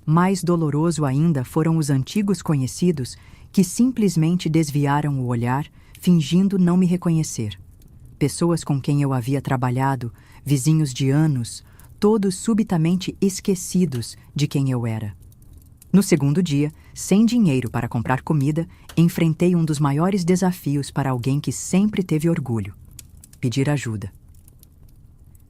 Mais doloroso ainda foram os antigos conhecidos que simplesmente desviaram o olhar, fingindo não me reconhecer. Pessoas com quem eu havia trabalhado, vizinhos de anos, todos subitamente esquecidos de quem eu era. No segundo dia, sem dinheiro para comprar comida, enfrentei um dos maiores desafios para alguém que sempre teve orgulho: pedir ajuda.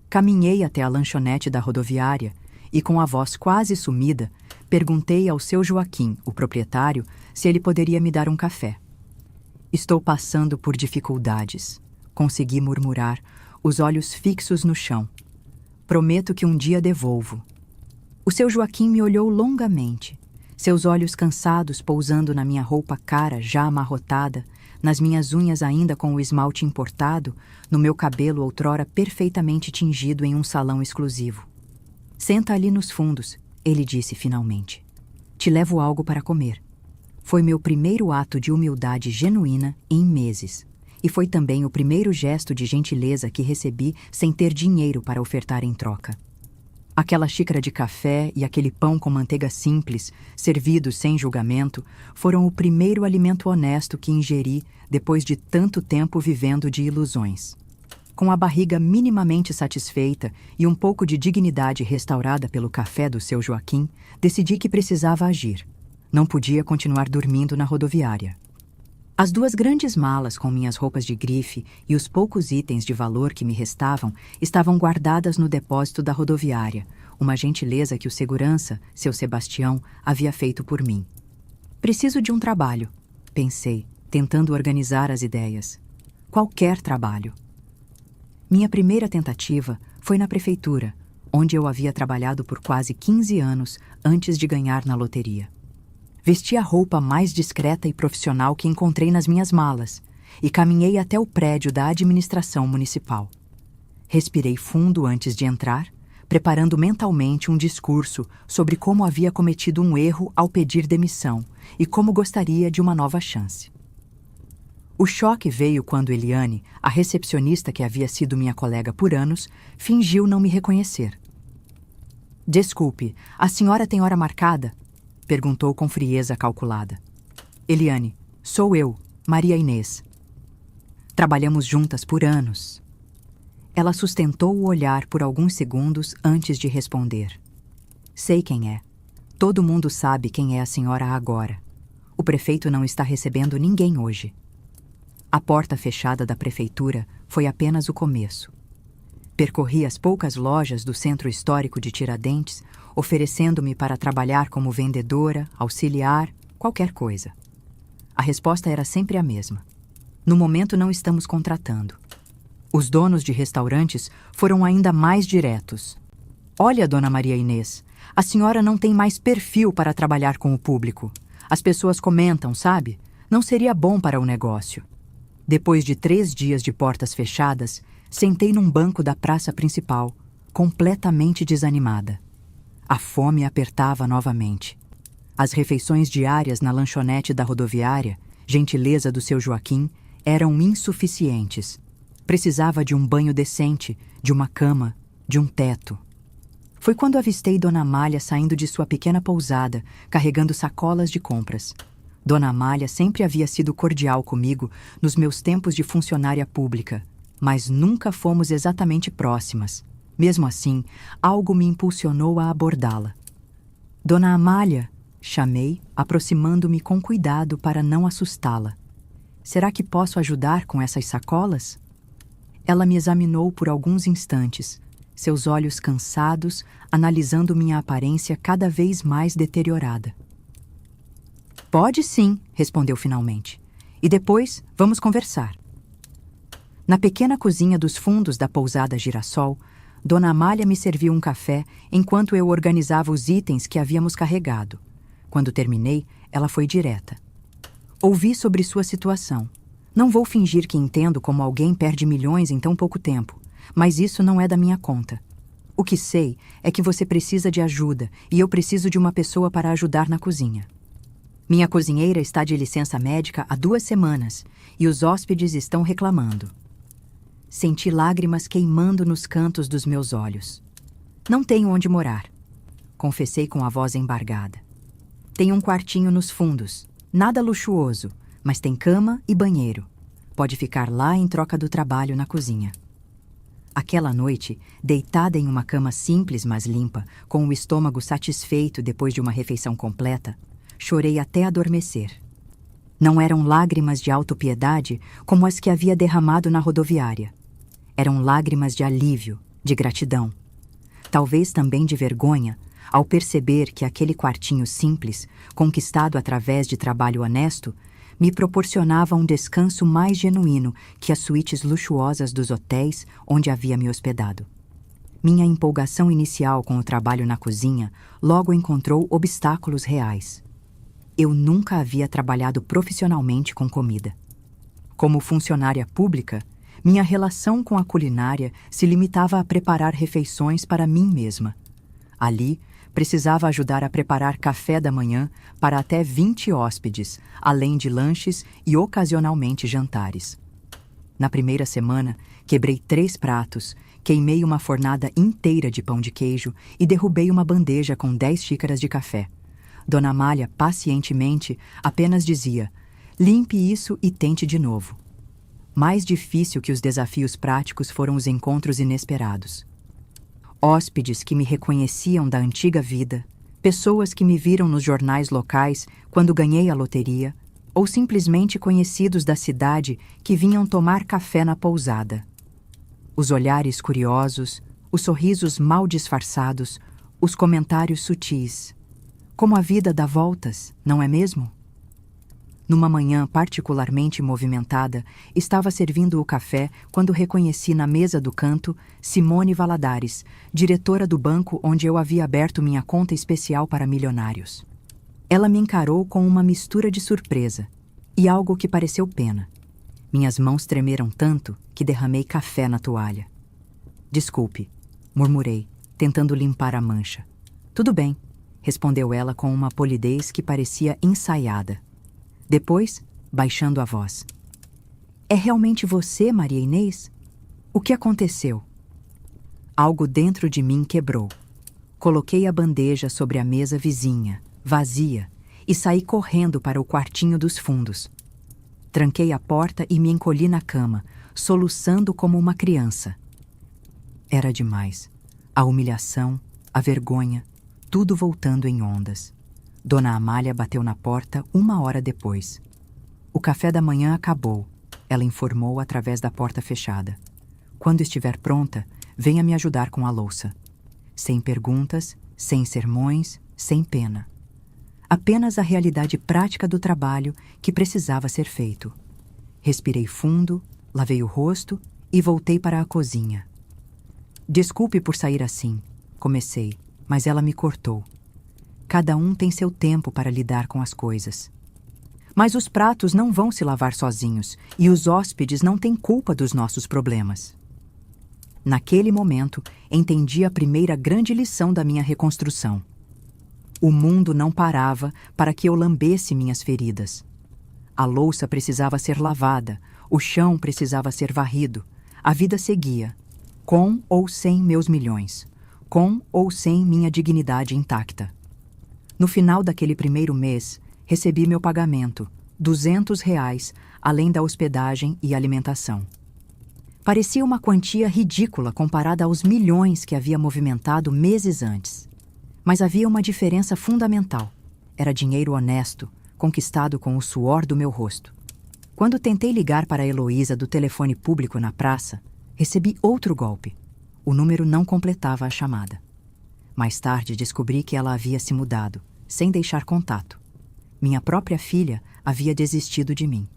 Caminhei até a lanchonete da rodoviária e, com a voz quase sumida, perguntei ao seu Joaquim, o proprietário, se ele poderia me dar um café. Estou passando por dificuldades, consegui murmurar, os olhos fixos no chão. Prometo que um dia devolvo. O seu Joaquim me olhou longamente, seus olhos cansados pousando na minha roupa cara já amarrotada, nas minhas unhas ainda com o esmalte importado, no meu cabelo outrora perfeitamente tingido em um salão exclusivo. Senta ali nos fundos, ele disse finalmente. Te levo algo para comer. Foi meu primeiro ato de humildade genuína em meses. E foi também o primeiro gesto de gentileza que recebi sem ter dinheiro para ofertar em troca. Aquela xícara de café e aquele pão com manteiga simples, servidos sem julgamento, foram o primeiro alimento honesto que ingeri depois de tanto tempo vivendo de ilusões. Com a barriga minimamente satisfeita e um pouco de dignidade restaurada pelo café do seu Joaquim, decidi que precisava agir. Não podia continuar dormindo na rodoviária. As 2 grandes malas com minhas roupas de grife e os poucos itens de valor que me restavam estavam guardadas no depósito da rodoviária, uma gentileza que o segurança, seu Sebastião, havia feito por mim. Preciso de um trabalho, pensei, tentando organizar as ideias. Qualquer trabalho. Minha primeira tentativa foi na prefeitura, onde eu havia trabalhado por quase 15 anos antes de ganhar na loteria. Vesti a roupa mais discreta e profissional que encontrei nas minhas malas e caminhei até o prédio da administração municipal. Respirei fundo antes de entrar, preparando mentalmente um discurso sobre como havia cometido um erro ao pedir demissão e como gostaria de uma nova chance. O choque veio quando Eliane, a recepcionista que havia sido minha colega por anos, fingiu não me reconhecer. Desculpe, a senhora tem hora marcada? Perguntou com frieza calculada. Eliane, sou eu, Maria Inês. Trabalhamos juntas por anos. Ela sustentou o olhar por alguns segundos antes de responder. Sei quem é. Todo mundo sabe quem é a senhora agora. O prefeito não está recebendo ninguém hoje. A porta fechada da prefeitura foi apenas o começo. Percorri as poucas lojas do centro histórico de Tiradentes, oferecendo-me para trabalhar como vendedora, auxiliar, qualquer coisa. A resposta era sempre a mesma. No momento não estamos contratando. Os donos de restaurantes foram ainda mais diretos. Olha, dona Maria Inês, a senhora não tem mais perfil para trabalhar com o público. As pessoas comentam, sabe? Não seria bom para o negócio. Depois de 3 dias de portas fechadas, sentei num banco da praça principal, completamente desanimada. A fome apertava novamente. As refeições diárias na lanchonete da rodoviária, gentileza do seu Joaquim, eram insuficientes. Precisava de um banho decente, de uma cama, de um teto. Foi quando avistei Dona Amália saindo de sua pequena pousada, carregando sacolas de compras. Dona Amália sempre havia sido cordial comigo nos meus tempos de funcionária pública, mas nunca fomos exatamente próximas. Mesmo assim, algo me impulsionou a abordá-la. Dona Amália, chamei, aproximando-me com cuidado para não assustá-la. Será que posso ajudar com essas sacolas? Ela me examinou por alguns instantes, seus olhos cansados, analisando minha aparência cada vez mais deteriorada. Pode sim, respondeu finalmente. E depois vamos conversar. Na pequena cozinha dos fundos da pousada Girassol, Dona Amália me serviu um café enquanto eu organizava os itens que havíamos carregado. Quando terminei, ela foi direta. Ouvi sobre sua situação. Não vou fingir que entendo como alguém perde milhões em tão pouco tempo, mas isso não é da minha conta. O que sei é que você precisa de ajuda e eu preciso de uma pessoa para ajudar na cozinha. Minha cozinheira está de licença médica há 2 semanas e os hóspedes estão reclamando. Senti lágrimas queimando nos cantos dos meus olhos. Não tenho onde morar, confessei com a voz embargada. Tenho um quartinho nos fundos, nada luxuoso, mas tem cama e banheiro. Pode ficar lá em troca do trabalho na cozinha. Aquela noite, deitada em uma cama simples mas limpa, com o estômago satisfeito depois de uma refeição completa, chorei até adormecer. Não eram lágrimas de autopiedade como as que havia derramado na rodoviária. Eram lágrimas de alívio, de gratidão. Talvez também de vergonha, ao perceber que aquele quartinho simples, conquistado através de trabalho honesto, me proporcionava um descanso mais genuíno que as suítes luxuosas dos hotéis onde havia me hospedado. Minha empolgação inicial com o trabalho na cozinha logo encontrou obstáculos reais. Eu nunca havia trabalhado profissionalmente com comida. Como funcionária pública, minha relação com a culinária se limitava a preparar refeições para mim mesma. Ali, precisava ajudar a preparar café da manhã para até 20 hóspedes, além de lanches e ocasionalmente jantares. Na primeira semana, quebrei 3 pratos, queimei uma fornada inteira de pão de queijo e derrubei uma bandeja com 10 xícaras de café. Dona Amália, pacientemente, apenas dizia: "Limpe isso e tente de novo." Mais difícil que os desafios práticos foram os encontros inesperados. Hóspedes que me reconheciam da antiga vida, pessoas que me viram nos jornais locais quando ganhei a loteria, ou simplesmente conhecidos da cidade que vinham tomar café na pousada. Os olhares curiosos, os sorrisos mal disfarçados, os comentários sutis. Como a vida dá voltas, não é mesmo? Numa manhã particularmente movimentada, estava servindo o café quando reconheci na mesa do canto Simone Valadares, diretora do banco onde eu havia aberto minha conta especial para milionários. Ela me encarou com uma mistura de surpresa e algo que pareceu pena. Minhas mãos tremeram tanto que derramei café na toalha. "Desculpe", murmurei, tentando limpar a mancha. "Tudo bem", respondeu ela com uma polidez que parecia ensaiada. Depois, baixando a voz: "É realmente você, Maria Inês? O que aconteceu?" Algo dentro de mim quebrou. Coloquei a bandeja sobre a mesa vizinha, vazia, e saí correndo para o quartinho dos fundos. Tranquei a porta e me encolhi na cama, soluçando como uma criança. Era demais. A humilhação, a vergonha, tudo voltando em ondas. Dona Amália bateu na porta 1 hora depois. "O café da manhã acabou", ela informou através da porta fechada. "Quando estiver pronta, venha me ajudar com a louça." Sem perguntas, sem sermões, sem pena. Apenas a realidade prática do trabalho que precisava ser feito. Respirei fundo, lavei o rosto e voltei para a cozinha. "Desculpe por sair assim", comecei, mas ela me cortou. "Cada um tem seu tempo para lidar com as coisas. Mas os pratos não vão se lavar sozinhos e os hóspedes não têm culpa dos nossos problemas." Naquele momento, entendi a primeira grande lição da minha reconstrução. O mundo não parava para que eu lambesse minhas feridas. A louça precisava ser lavada, o chão precisava ser varrido, a vida seguia, com ou sem meus milhões, com ou sem minha dignidade intacta. No final daquele primeiro mês, recebi meu pagamento, R$ 200, além da hospedagem e alimentação. Parecia uma quantia ridícula comparada aos milhões que havia movimentado meses antes. Mas havia uma diferença fundamental. Era dinheiro honesto, conquistado com o suor do meu rosto. Quando tentei ligar para a Heloísa do telefone público na praça, recebi outro golpe. O número não completava a chamada. Mais tarde descobri que ela havia se mudado, sem deixar contato. Minha própria filha havia desistido de mim.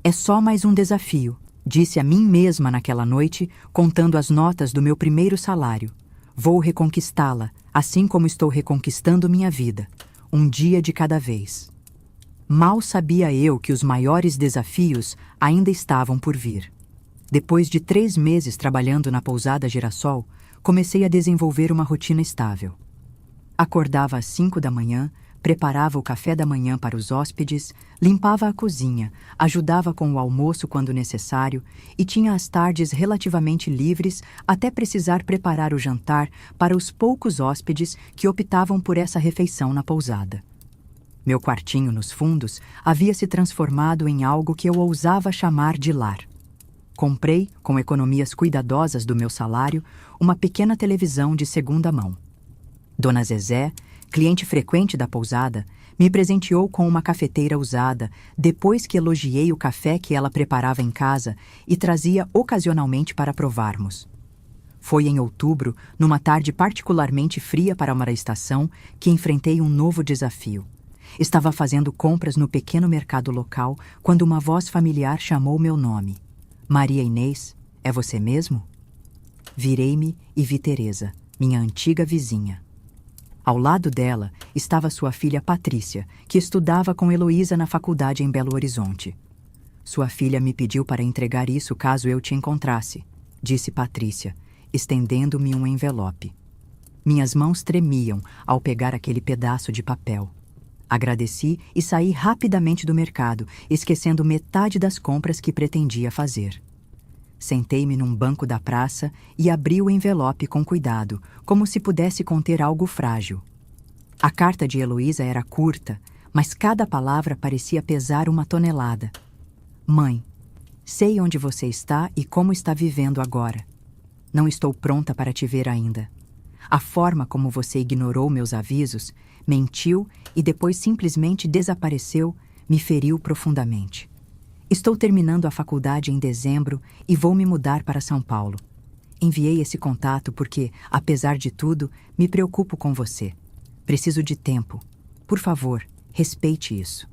"É só mais um desafio", disse a mim mesma naquela noite, contando as notas do meu primeiro salário. "Vou reconquistá-la, assim como estou reconquistando minha vida, um dia de cada vez." Mal sabia eu que os maiores desafios ainda estavam por vir. Depois de 3 meses trabalhando na pousada Girassol, comecei a desenvolver uma rotina estável. Acordava às 5 da manhã, preparava o café da manhã para os hóspedes, limpava a cozinha, ajudava com o almoço quando necessário e tinha as tardes relativamente livres até precisar preparar o jantar para os poucos hóspedes que optavam por essa refeição na pousada. Meu quartinho nos fundos havia se transformado em algo que eu ousava chamar de lar. Comprei, com economias cuidadosas do meu salário, uma pequena televisão de segunda mão. Dona Zezé, cliente frequente da pousada, me presenteou com uma cafeteira usada depois que elogiei o café que ela preparava em casa e trazia ocasionalmente para provarmos. Foi em outubro, numa tarde particularmente fria para uma estação, que enfrentei um novo desafio. Estava fazendo compras no pequeno mercado local quando uma voz familiar chamou meu nome. Maria Inês, é você mesmo? Virei-me e vi Teresa, minha antiga vizinha. Ao lado dela estava sua filha Patrícia, que estudava com Heloísa na faculdade em Belo Horizonte. Sua filha me pediu para entregar isso caso eu te encontrasse, disse Patrícia, estendendo-me um envelope. Minhas mãos tremiam ao pegar aquele pedaço de papel. Agradeci e saí rapidamente do mercado, esquecendo metade das compras que pretendia fazer. Sentei-me num banco da praça e abri o envelope com cuidado, como se pudesse conter algo frágil. A carta de Heloísa era curta, mas cada palavra parecia pesar uma tonelada. Mãe, sei onde você está e como está vivendo agora. Não estou pronta para te ver ainda. A forma como você ignorou meus avisos, mentiu e depois simplesmente desapareceu, me feriu profundamente. Estou terminando a faculdade em dezembro e vou me mudar para São Paulo. Enviei esse contato porque, apesar de tudo, me preocupo com você. Preciso de tempo. Por favor, respeite isso.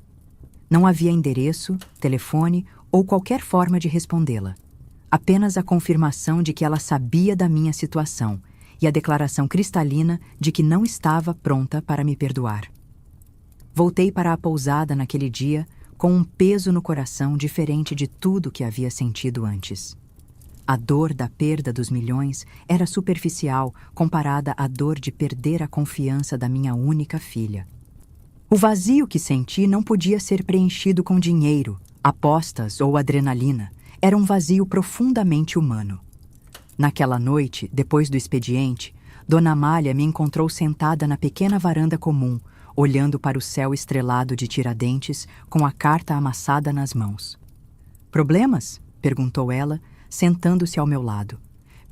Não havia endereço, telefone ou qualquer forma de respondê-la. Apenas a confirmação de que ela sabia da minha situação e a declaração cristalina de que não estava pronta para me perdoar. Voltei para a pousada naquele dia com um peso no coração diferente de tudo que havia sentido antes. A dor da perda dos milhões era superficial comparada à dor de perder a confiança da minha única filha. O vazio que senti não podia ser preenchido com dinheiro, apostas ou adrenalina. Era um vazio profundamente humano. Naquela noite, depois do expediente, Dona Amália me encontrou sentada na pequena varanda comum, olhando para o céu estrelado de Tiradentes, com a carta amassada nas mãos. Problemas? Perguntou ela, sentando-se ao meu lado.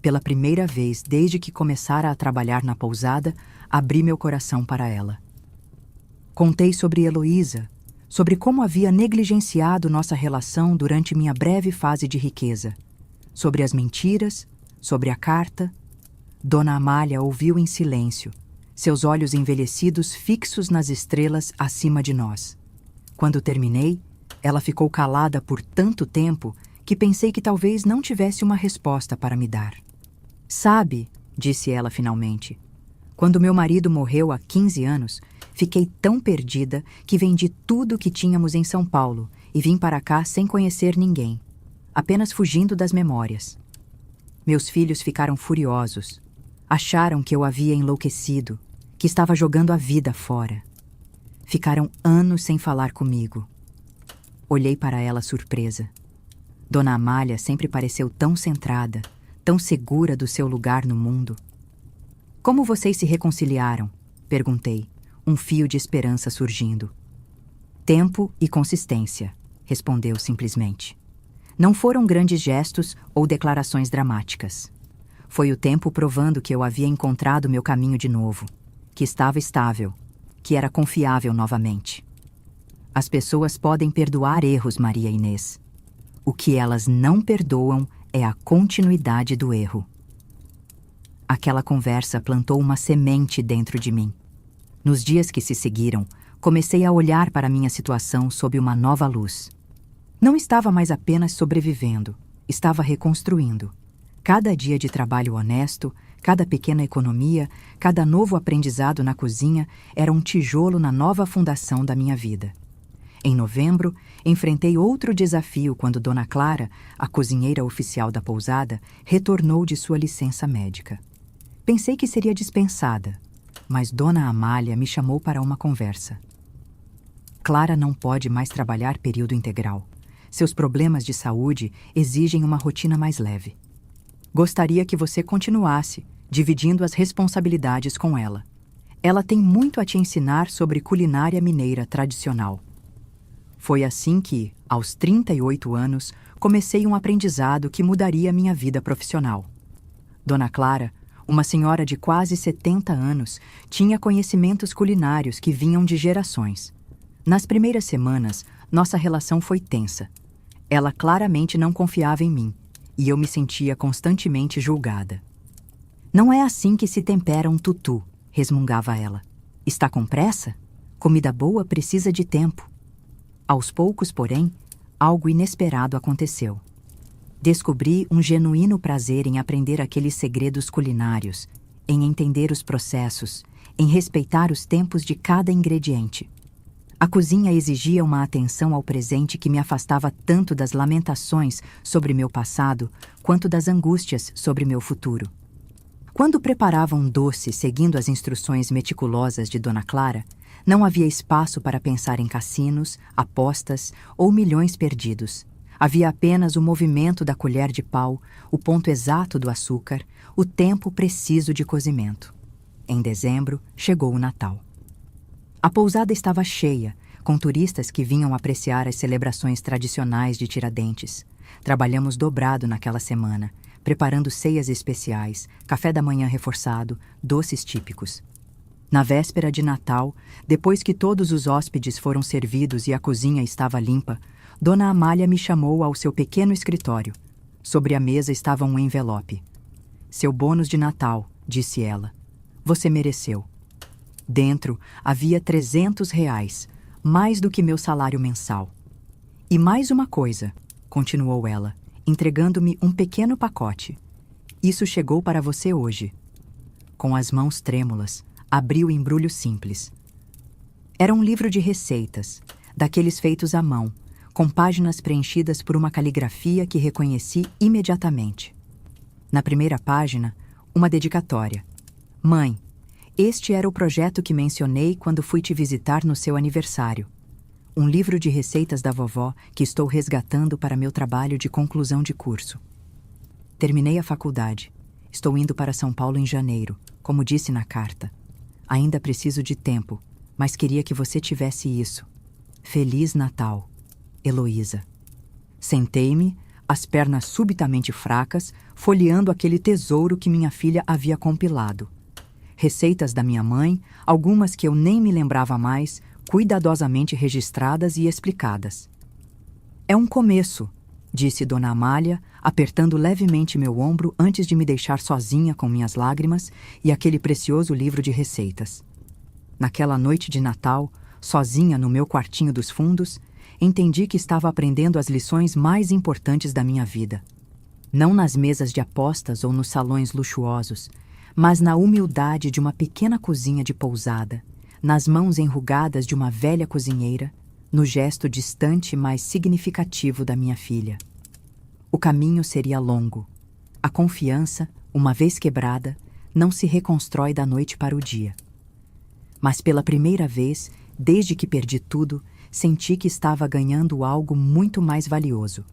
Pela primeira vez desde que começara a trabalhar na pousada, abri meu coração para ela. Contei sobre Heloísa, sobre como havia negligenciado nossa relação durante minha breve fase de riqueza, sobre as mentiras, sobre a carta. Dona Amália ouviu em silêncio, seus olhos envelhecidos fixos nas estrelas acima de nós. Quando terminei, ela ficou calada por tanto tempo que pensei que talvez não tivesse uma resposta para me dar. Sabe, disse ela finalmente, quando meu marido morreu há 15 anos, fiquei tão perdida que vendi tudo o que tínhamos em São Paulo e vim para cá sem conhecer ninguém, apenas fugindo das memórias. Meus filhos ficaram furiosos. Acharam que eu havia enlouquecido, que estava jogando a vida fora. Ficaram anos sem falar comigo. Olhei para ela surpresa. Dona Amália sempre pareceu tão centrada, tão segura do seu lugar no mundo. Como vocês se reconciliaram? Perguntei, um fio de esperança surgindo. Tempo e consistência, respondeu simplesmente. Não foram grandes gestos ou declarações dramáticas. Foi o tempo provando que eu havia encontrado meu caminho de novo, que estava estável, que era confiável novamente. As pessoas podem perdoar erros, Maria Inês. O que elas não perdoam é a continuidade do erro. Aquela conversa plantou uma semente dentro de mim. Nos dias que se seguiram, comecei a olhar para minha situação sob uma nova luz. Não estava mais apenas sobrevivendo, estava reconstruindo. Cada dia de trabalho honesto, cada pequena economia, cada novo aprendizado na cozinha era um tijolo na nova fundação da minha vida. Em novembro, enfrentei outro desafio quando Dona Clara, a cozinheira oficial da pousada, retornou de sua licença médica. Pensei que seria dispensada, mas Dona Amália me chamou para uma conversa. Clara não pode mais trabalhar período integral. Seus problemas de saúde exigem uma rotina mais leve. Gostaria que você continuasse, dividindo as responsabilidades com ela. Ela tem muito a te ensinar sobre culinária mineira tradicional. Foi assim que, aos 38 anos, comecei um aprendizado que mudaria minha vida profissional. Dona Clara, uma senhora de quase 70 anos, tinha conhecimentos culinários que vinham de gerações. Nas primeiras semanas, nossa relação foi tensa. Ela claramente não confiava em mim, e eu me sentia constantemente julgada. Não é assim que se tempera um tutu, resmungava ela. Está com pressa? Comida boa precisa de tempo. Aos poucos, porém, algo inesperado aconteceu. Descobri um genuíno prazer em aprender aqueles segredos culinários, em entender os processos, em respeitar os tempos de cada ingrediente. A cozinha exigia uma atenção ao presente que me afastava tanto das lamentações sobre meu passado quanto das angústias sobre meu futuro. Quando preparava um doce seguindo as instruções meticulosas de Dona Clara, não havia espaço para pensar em cassinos, apostas ou milhões perdidos. Havia apenas o movimento da colher de pau, o ponto exato do açúcar, o tempo preciso de cozimento. Em dezembro, chegou o Natal. A pousada estava cheia, com turistas que vinham apreciar as celebrações tradicionais de Tiradentes. Trabalhamos dobrado naquela semana, preparando ceias especiais, café da manhã reforçado, doces típicos. Na véspera de Natal, depois que todos os hóspedes foram servidos e a cozinha estava limpa, Dona Amália me chamou ao seu pequeno escritório. Sobre a mesa estava um envelope. "Seu bônus de Natal", disse ela. "Você mereceu." Dentro havia R$ 300, mais do que meu salário mensal. "E mais uma coisa", continuou ela, entregando-me um pequeno pacote. "Isso chegou para você hoje." Com as mãos trêmulas, abri o embrulho simples. Era um livro de receitas, daqueles feitos à mão, com páginas preenchidas por uma caligrafia que reconheci imediatamente. Na primeira página, uma dedicatória. "Mãe, este era o projeto que mencionei quando fui te visitar no seu aniversário. Um livro de receitas da vovó que estou resgatando para meu trabalho de conclusão de curso. Terminei a faculdade. Estou indo para São Paulo em janeiro, como disse na carta. Ainda preciso de tempo, mas queria que você tivesse isso. Feliz Natal, Heloísa." Sentei-me, as pernas subitamente fracas, folheando aquele tesouro que minha filha havia compilado. Receitas da minha mãe, algumas que eu nem me lembrava mais, cuidadosamente registradas e explicadas. "É um começo", disse Dona Amália, apertando levemente meu ombro antes de me deixar sozinha com minhas lágrimas e aquele precioso livro de receitas. Naquela noite de Natal, sozinha no meu quartinho dos fundos, entendi que estava aprendendo as lições mais importantes da minha vida. Não nas mesas de apostas ou nos salões luxuosos, mas na humildade de uma pequena cozinha de pousada, nas mãos enrugadas de uma velha cozinheira, no gesto distante mas significativo da minha filha. O caminho seria longo. A confiança, uma vez quebrada, não se reconstrói da noite para o dia. Mas pela primeira vez, desde que perdi tudo, senti que estava ganhando algo muito mais valioso.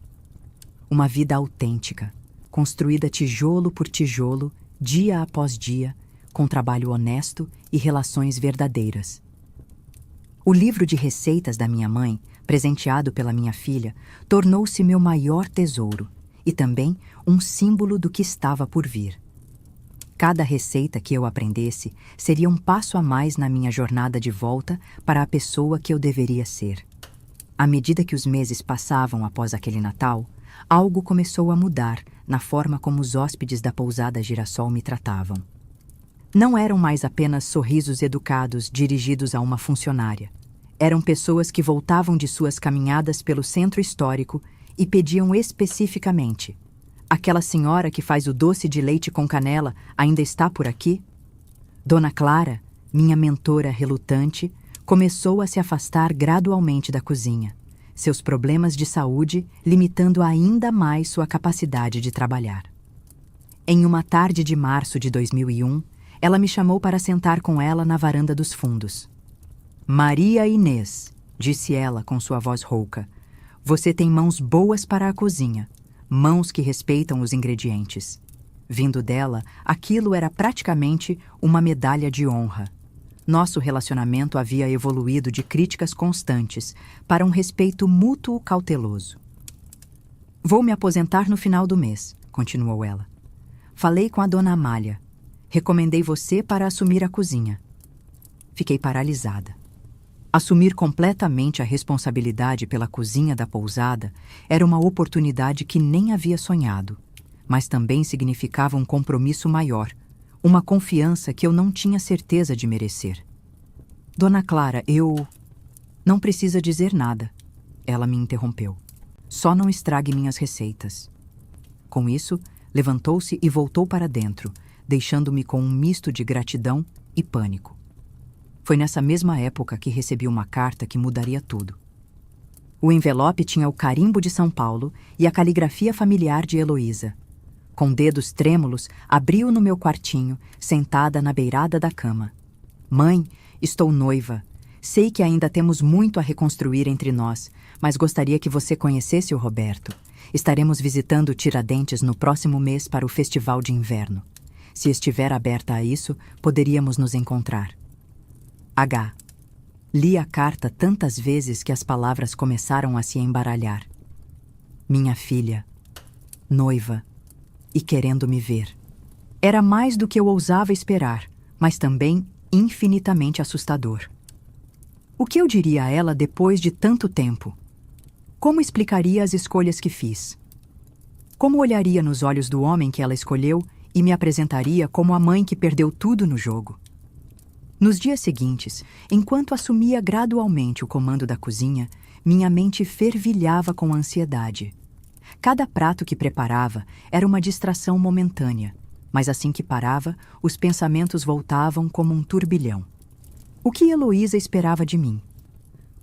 Uma vida autêntica, construída tijolo por tijolo, dia após dia, com trabalho honesto e relações verdadeiras. O livro de receitas da minha mãe, presenteado pela minha filha, tornou-se meu maior tesouro e também um símbolo do que estava por vir. Cada receita que eu aprendesse seria um passo a mais na minha jornada de volta para a pessoa que eu deveria ser. À medida que os meses passavam após aquele Natal, algo começou a mudar na forma como os hóspedes da pousada Girassol me tratavam. Não eram mais apenas sorrisos educados dirigidos a uma funcionária. Eram pessoas que voltavam de suas caminhadas pelo centro histórico e pediam especificamente: "Aquela senhora que faz o doce de leite com canela ainda está por aqui?" Dona Clara, minha mentora relutante, começou a se afastar gradualmente da cozinha, seus problemas de saúde limitando ainda mais sua capacidade de trabalhar. Em uma tarde de março de 2001, ela me chamou para sentar com ela na varanda dos fundos. "Maria Inês", disse ela com sua voz rouca, "você tem mãos boas para a cozinha, mãos que respeitam os ingredientes." Vindo dela, aquilo era praticamente uma medalha de honra. Nosso relacionamento havia evoluído de críticas constantes para um respeito mútuo cauteloso. "Vou me aposentar no final do mês", continuou ela. "Falei com a Dona Amália. Recomendei você para assumir a cozinha." Fiquei paralisada. Assumir completamente a responsabilidade pela cozinha da pousada era uma oportunidade que nem havia sonhado, mas também significava um compromisso maior, uma confiança que eu não tinha certeza de merecer. Dona Clara, eu... Não precisa dizer nada. Ela me interrompeu. Só não estrague minhas receitas. Com isso, levantou-se e voltou para dentro, deixando-me com um misto de gratidão e pânico. Foi nessa mesma época que recebi uma carta que mudaria tudo. O envelope tinha o carimbo de São Paulo e a caligrafia familiar de Heloísa. Com dedos trêmulos, abri-o no meu quartinho, sentada na beirada da cama. Mãe, estou noiva. Sei que ainda temos muito a reconstruir entre nós, mas gostaria que você conhecesse o Roberto. Estaremos visitando Tiradentes no próximo mês para o Festival de Inverno. Se estiver aberta a isso, poderíamos nos encontrar. H. Li a carta tantas vezes que as palavras começaram a se embaralhar. Minha filha, noiva, e querendo me ver. Era mais do que eu ousava esperar, mas também infinitamente assustador. O que eu diria a ela depois de tanto tempo? Como explicaria as escolhas que fiz? Como olharia nos olhos do homem que ela escolheu e me apresentaria como a mãe que perdeu tudo no jogo? Nos dias seguintes, enquanto assumia gradualmente o comando da cozinha, minha mente fervilhava com ansiedade. Cada prato que preparava era uma distração momentânea, mas assim que parava, os pensamentos voltavam como um turbilhão. O que Heloísa esperava de mim?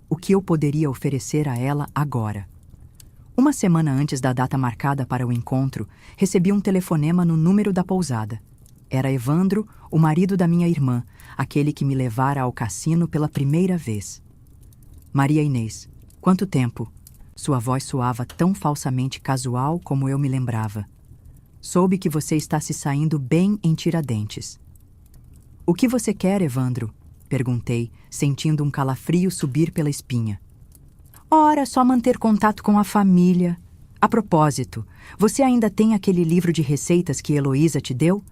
O que eu poderia oferecer a ela agora? Uma semana antes da data marcada para o encontro, recebi um telefonema no número da pousada. Era Evandro, o marido da minha irmã, aquele que me levara ao cassino pela primeira vez. Maria Inês, quanto tempo? Sua voz soava tão falsamente casual como eu me lembrava. Soube que você está se saindo bem em Tiradentes. O que você quer, Evandro? Perguntei, sentindo um calafrio subir pela espinha. Ora, só manter contato com a família. A propósito, você ainda tem aquele livro de receitas que Heloísa te deu?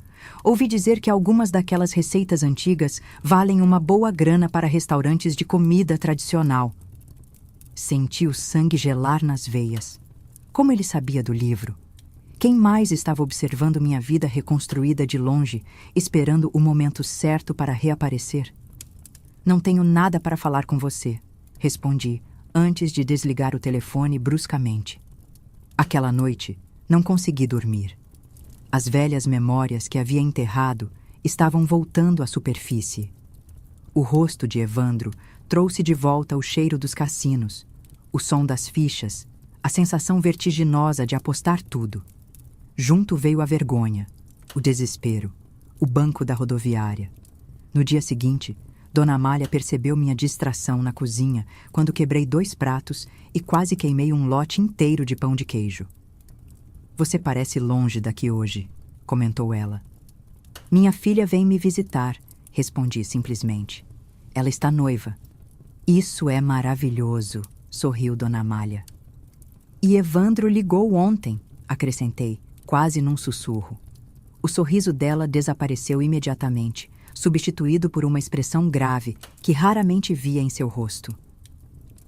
Ouvi dizer que algumas daquelas receitas antigas valem uma boa grana para restaurantes de comida tradicional. Senti o sangue gelar nas veias. Como ele sabia do livro? Quem mais estava observando minha vida reconstruída de longe, esperando o momento certo para reaparecer? Não tenho nada para falar com você, respondi, antes de desligar o telefone bruscamente. Aquela noite, não consegui dormir. As velhas memórias que havia enterrado estavam voltando à superfície. O rosto de Evandro trouxe de volta o cheiro dos cassinos, o som das fichas, a sensação vertiginosa de apostar tudo. Junto veio a vergonha, o desespero, o banco da rodoviária. No dia seguinte, Dona Amália percebeu minha distração na cozinha quando quebrei 2 pratos e quase queimei um lote inteiro de pão de queijo. Você parece longe daqui hoje, comentou ela. Minha filha vem me visitar, respondi simplesmente. Ela está noiva. Isso é maravilhoso, sorriu Dona Amália. E Evandro ligou ontem, acrescentei, quase num sussurro. O sorriso dela desapareceu imediatamente, substituído por uma expressão grave que raramente via em seu rosto.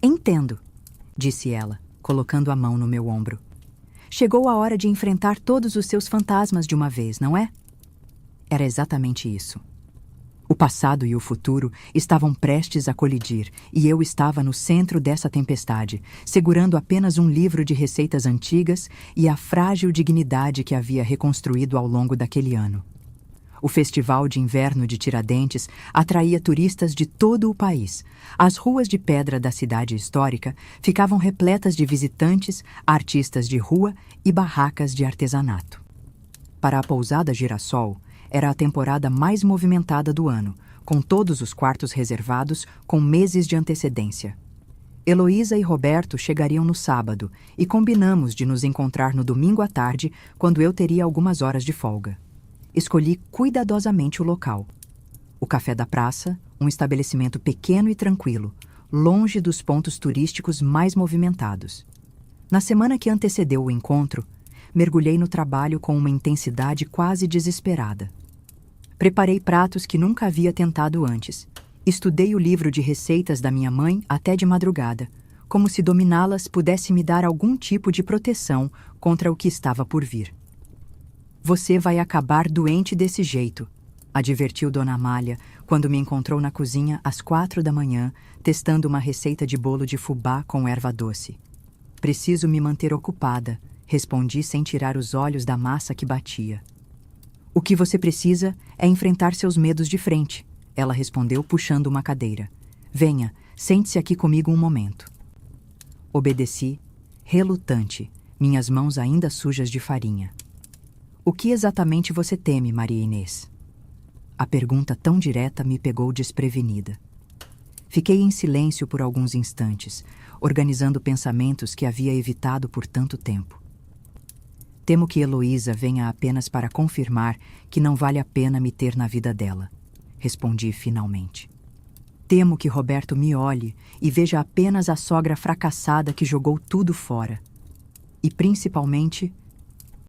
Entendo, disse ela, colocando a mão no meu ombro. Chegou a hora de enfrentar todos os seus fantasmas de uma vez, não é? Era exatamente isso. O passado e o futuro estavam prestes a colidir e eu estava no centro dessa tempestade, segurando apenas um livro de receitas antigas e a frágil dignidade que havia reconstruído ao longo daquele ano. O Festival de Inverno de Tiradentes atraía turistas de todo o país. As ruas de pedra da cidade histórica ficavam repletas de visitantes, artistas de rua e barracas de artesanato. Para a pousada Girassol, era a temporada mais movimentada do ano, com todos os quartos reservados com meses de antecedência. Heloísa e Roberto chegariam no sábado e combinamos de nos encontrar no domingo à tarde, quando eu teria algumas horas de folga. Escolhi cuidadosamente o local. O Café da Praça, um estabelecimento pequeno e tranquilo, longe dos pontos turísticos mais movimentados. Na semana que antecedeu o encontro, mergulhei no trabalho com uma intensidade quase desesperada. Preparei pratos que nunca havia tentado antes. Estudei o livro de receitas da minha mãe até de madrugada, como se dominá-las pudesse me dar algum tipo de proteção contra o que estava por vir. Você vai acabar doente desse jeito, advertiu Dona Amália quando me encontrou na cozinha às 4 da manhã, testando uma receita de bolo de fubá com erva doce. Preciso me manter ocupada, respondi sem tirar os olhos da massa que batia. O que você precisa é enfrentar seus medos de frente, ela respondeu puxando uma cadeira. Venha, sente-se aqui comigo um momento. Obedeci, relutante, minhas mãos ainda sujas de farinha. O que exatamente você teme, Maria Inês? A pergunta tão direta me pegou desprevenida. Fiquei em silêncio por alguns instantes, organizando pensamentos que havia evitado por tanto tempo. Temo que Heloísa venha apenas para confirmar que não vale a pena me ter na vida dela, respondi finalmente. Temo que Roberto me olhe e veja apenas a sogra fracassada que jogou tudo fora. E principalmente,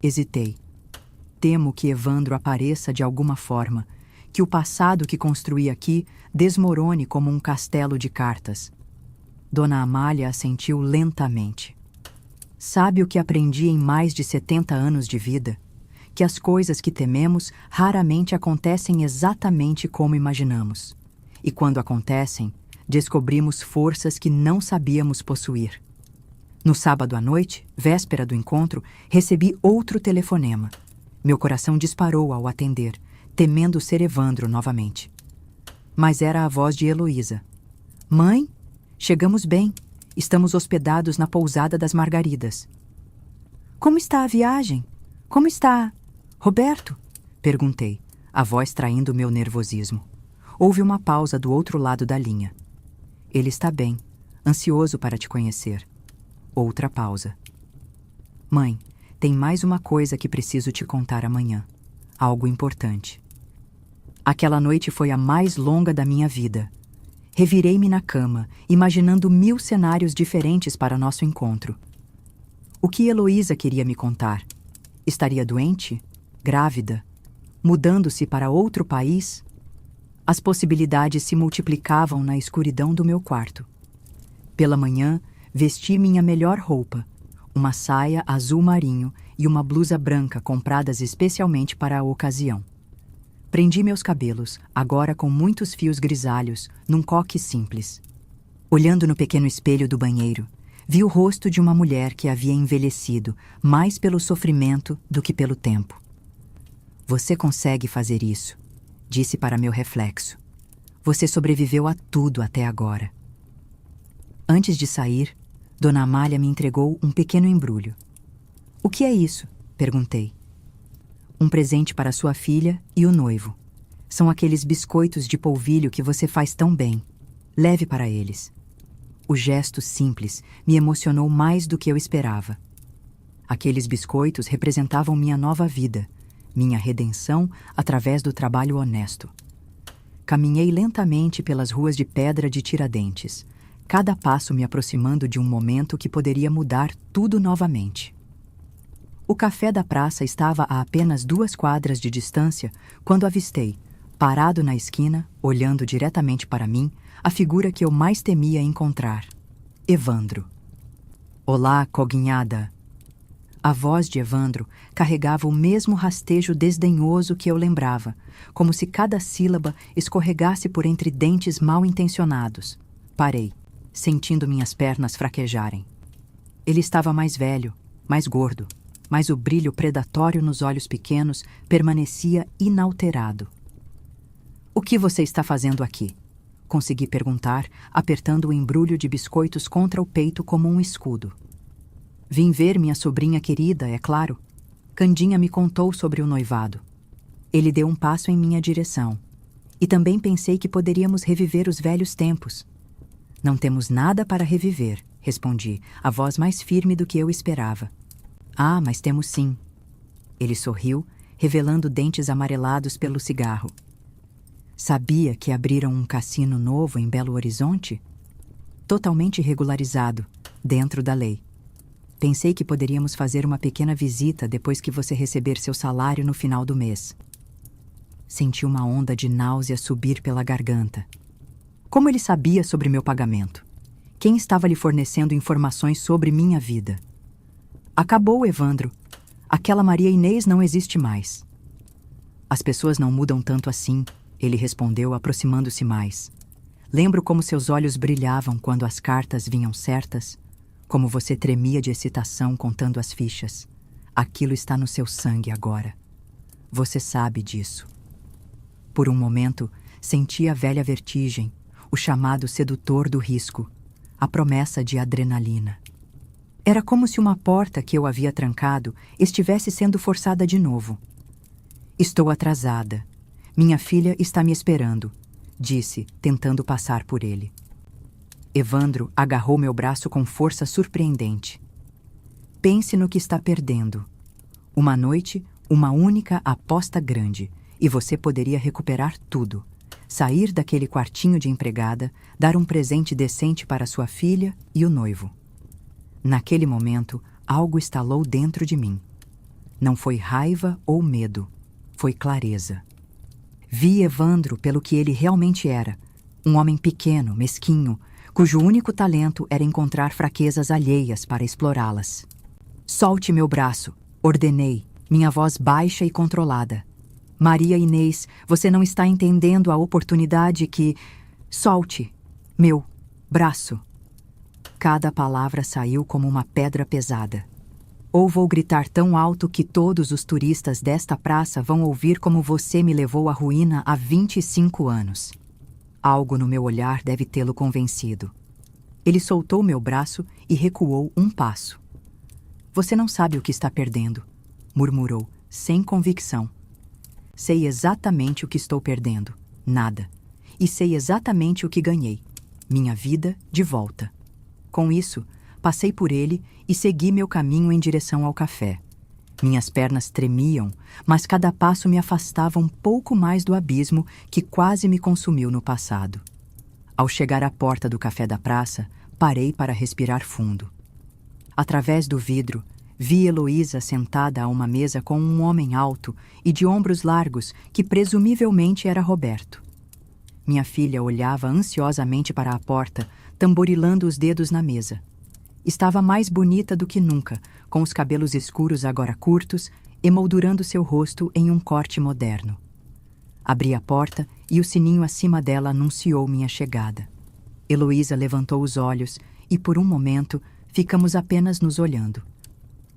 hesitei. Temo que Evandro apareça de alguma forma, que o passado que construí aqui desmorone como um castelo de cartas. Dona Amália assentiu lentamente. Sabe o que aprendi em mais de 70 anos de vida? Que as coisas que tememos raramente acontecem exatamente como imaginamos. E quando acontecem, descobrimos forças que não sabíamos possuir. No sábado à noite, véspera do encontro, recebi outro telefonema. Meu coração disparou ao atender, temendo ser Evandro novamente. Mas era a voz de Heloísa. Mãe, chegamos bem. Estamos hospedados na pousada das Margaridas. Como está a viagem? Como está Roberto? Perguntei, a voz traindo meu nervosismo. Houve uma pausa do outro lado da linha. Ele está bem, ansioso para te conhecer. Outra pausa. Mãe, tem mais uma coisa que preciso te contar amanhã. Algo importante. Aquela noite foi a mais longa da minha vida. Revirei-me na cama, imaginando 1000 cenários diferentes para nosso encontro. O que Heloísa queria me contar? Estaria doente? Grávida? Mudando-se para outro país? As possibilidades se multiplicavam na escuridão do meu quarto. Pela manhã, vesti minha melhor roupa, uma saia azul marinho e uma blusa branca compradas especialmente para a ocasião. Prendi meus cabelos, agora com muitos fios grisalhos, num coque simples. Olhando no pequeno espelho do banheiro, vi o rosto de uma mulher que havia envelhecido, mais pelo sofrimento do que pelo tempo. Você consegue fazer isso, disse para meu reflexo. Você sobreviveu a tudo até agora. Antes de sair, Dona Amália me entregou um pequeno embrulho. O que é isso? Perguntei. Um presente para sua filha e o noivo. São aqueles biscoitos de polvilho que você faz tão bem. Leve para eles. O gesto simples me emocionou mais do que eu esperava. Aqueles biscoitos representavam minha nova vida, minha redenção através do trabalho honesto. Caminhei lentamente pelas ruas de pedra de Tiradentes, cada passo me aproximando de um momento que poderia mudar tudo novamente. O café da praça estava a apenas 2 quadras de distância quando avistei, parado na esquina, olhando diretamente para mim, a figura que eu mais temia encontrar. Evandro. Olá, coguinhada. A voz de Evandro carregava o mesmo rastejo desdenhoso que eu lembrava, como se cada sílaba escorregasse por entre dentes mal intencionados. Parei, sentindo minhas pernas fraquejarem. Ele estava mais velho, mais gordo, mas o brilho predatório nos olhos pequenos permanecia inalterado. O que você está fazendo aqui? Consegui perguntar, apertando o embrulho de biscoitos contra o peito como um escudo. Vim ver minha sobrinha querida, é claro. Candinha me contou sobre o noivado. Ele deu um passo em minha direção. E também pensei que poderíamos reviver os velhos tempos. Não temos nada para reviver, respondi, a voz mais firme do que eu esperava. Ah, mas temos sim. Ele sorriu, revelando dentes amarelados pelo cigarro. Sabia que abriram um cassino novo em Belo Horizonte? Totalmente regularizado, dentro da lei. Pensei que poderíamos fazer uma pequena visita depois que você receber seu salário no final do mês. Senti uma onda de náusea subir pela garganta. Como ele sabia sobre meu pagamento? Quem estava lhe fornecendo informações sobre minha vida? Acabou, Evandro. Aquela Maria Inês não existe mais. As pessoas não mudam tanto assim, ele respondeu, aproximando-se mais. Lembro como seus olhos brilhavam quando as cartas vinham certas, como você tremia de excitação contando as fichas. Aquilo está no seu sangue agora. Você sabe disso. Por um momento, senti a velha vertigem, o chamado sedutor do risco, a promessa de adrenalina. Era como se uma porta que eu havia trancado estivesse sendo forçada de novo. Estou atrasada. Minha filha está me esperando, disse, tentando passar por ele. Evandro agarrou meu braço com força surpreendente. Pense no que está perdendo. Uma noite, uma única aposta grande, e você poderia recuperar tudo. Sair daquele quartinho de empregada, dar um presente decente para sua filha e o noivo. Naquele momento, algo estalou dentro de mim. Não foi raiva ou medo, foi clareza. Vi Evandro pelo que ele realmente era, um homem pequeno, mesquinho, cujo único talento era encontrar fraquezas alheias para explorá-las. Solte meu braço, ordenei, minha voz baixa e controlada. Maria Inês, você não está entendendo a oportunidade que... Solte meu braço. Cada palavra saiu como uma pedra pesada. Ou vou gritar tão alto que todos os turistas desta praça vão ouvir como você me levou à ruína há 25 anos. Algo no meu olhar deve tê-lo convencido. Ele soltou meu braço e recuou um passo. Você não sabe o que está perdendo, murmurou, sem convicção. Sei exatamente o que estou perdendo, nada. E sei exatamente o que ganhei, minha vida de volta. Com isso, passei por ele e segui meu caminho em direção ao café. Minhas pernas tremiam, mas cada passo me afastava um pouco mais do abismo que quase me consumiu no passado. Ao chegar à porta do café da praça, parei para respirar fundo. Através do vidro, vi Heloísa sentada a uma mesa com um homem alto e de ombros largos que presumivelmente era Roberto. Minha filha olhava ansiosamente para a porta, tamborilando os dedos na mesa. Estava mais bonita do que nunca, com os cabelos escuros agora curtos, emoldurando seu rosto em um corte moderno. Abri a porta e o sininho acima dela anunciou minha chegada. Heloísa levantou os olhos e, por um momento, ficamos apenas nos olhando.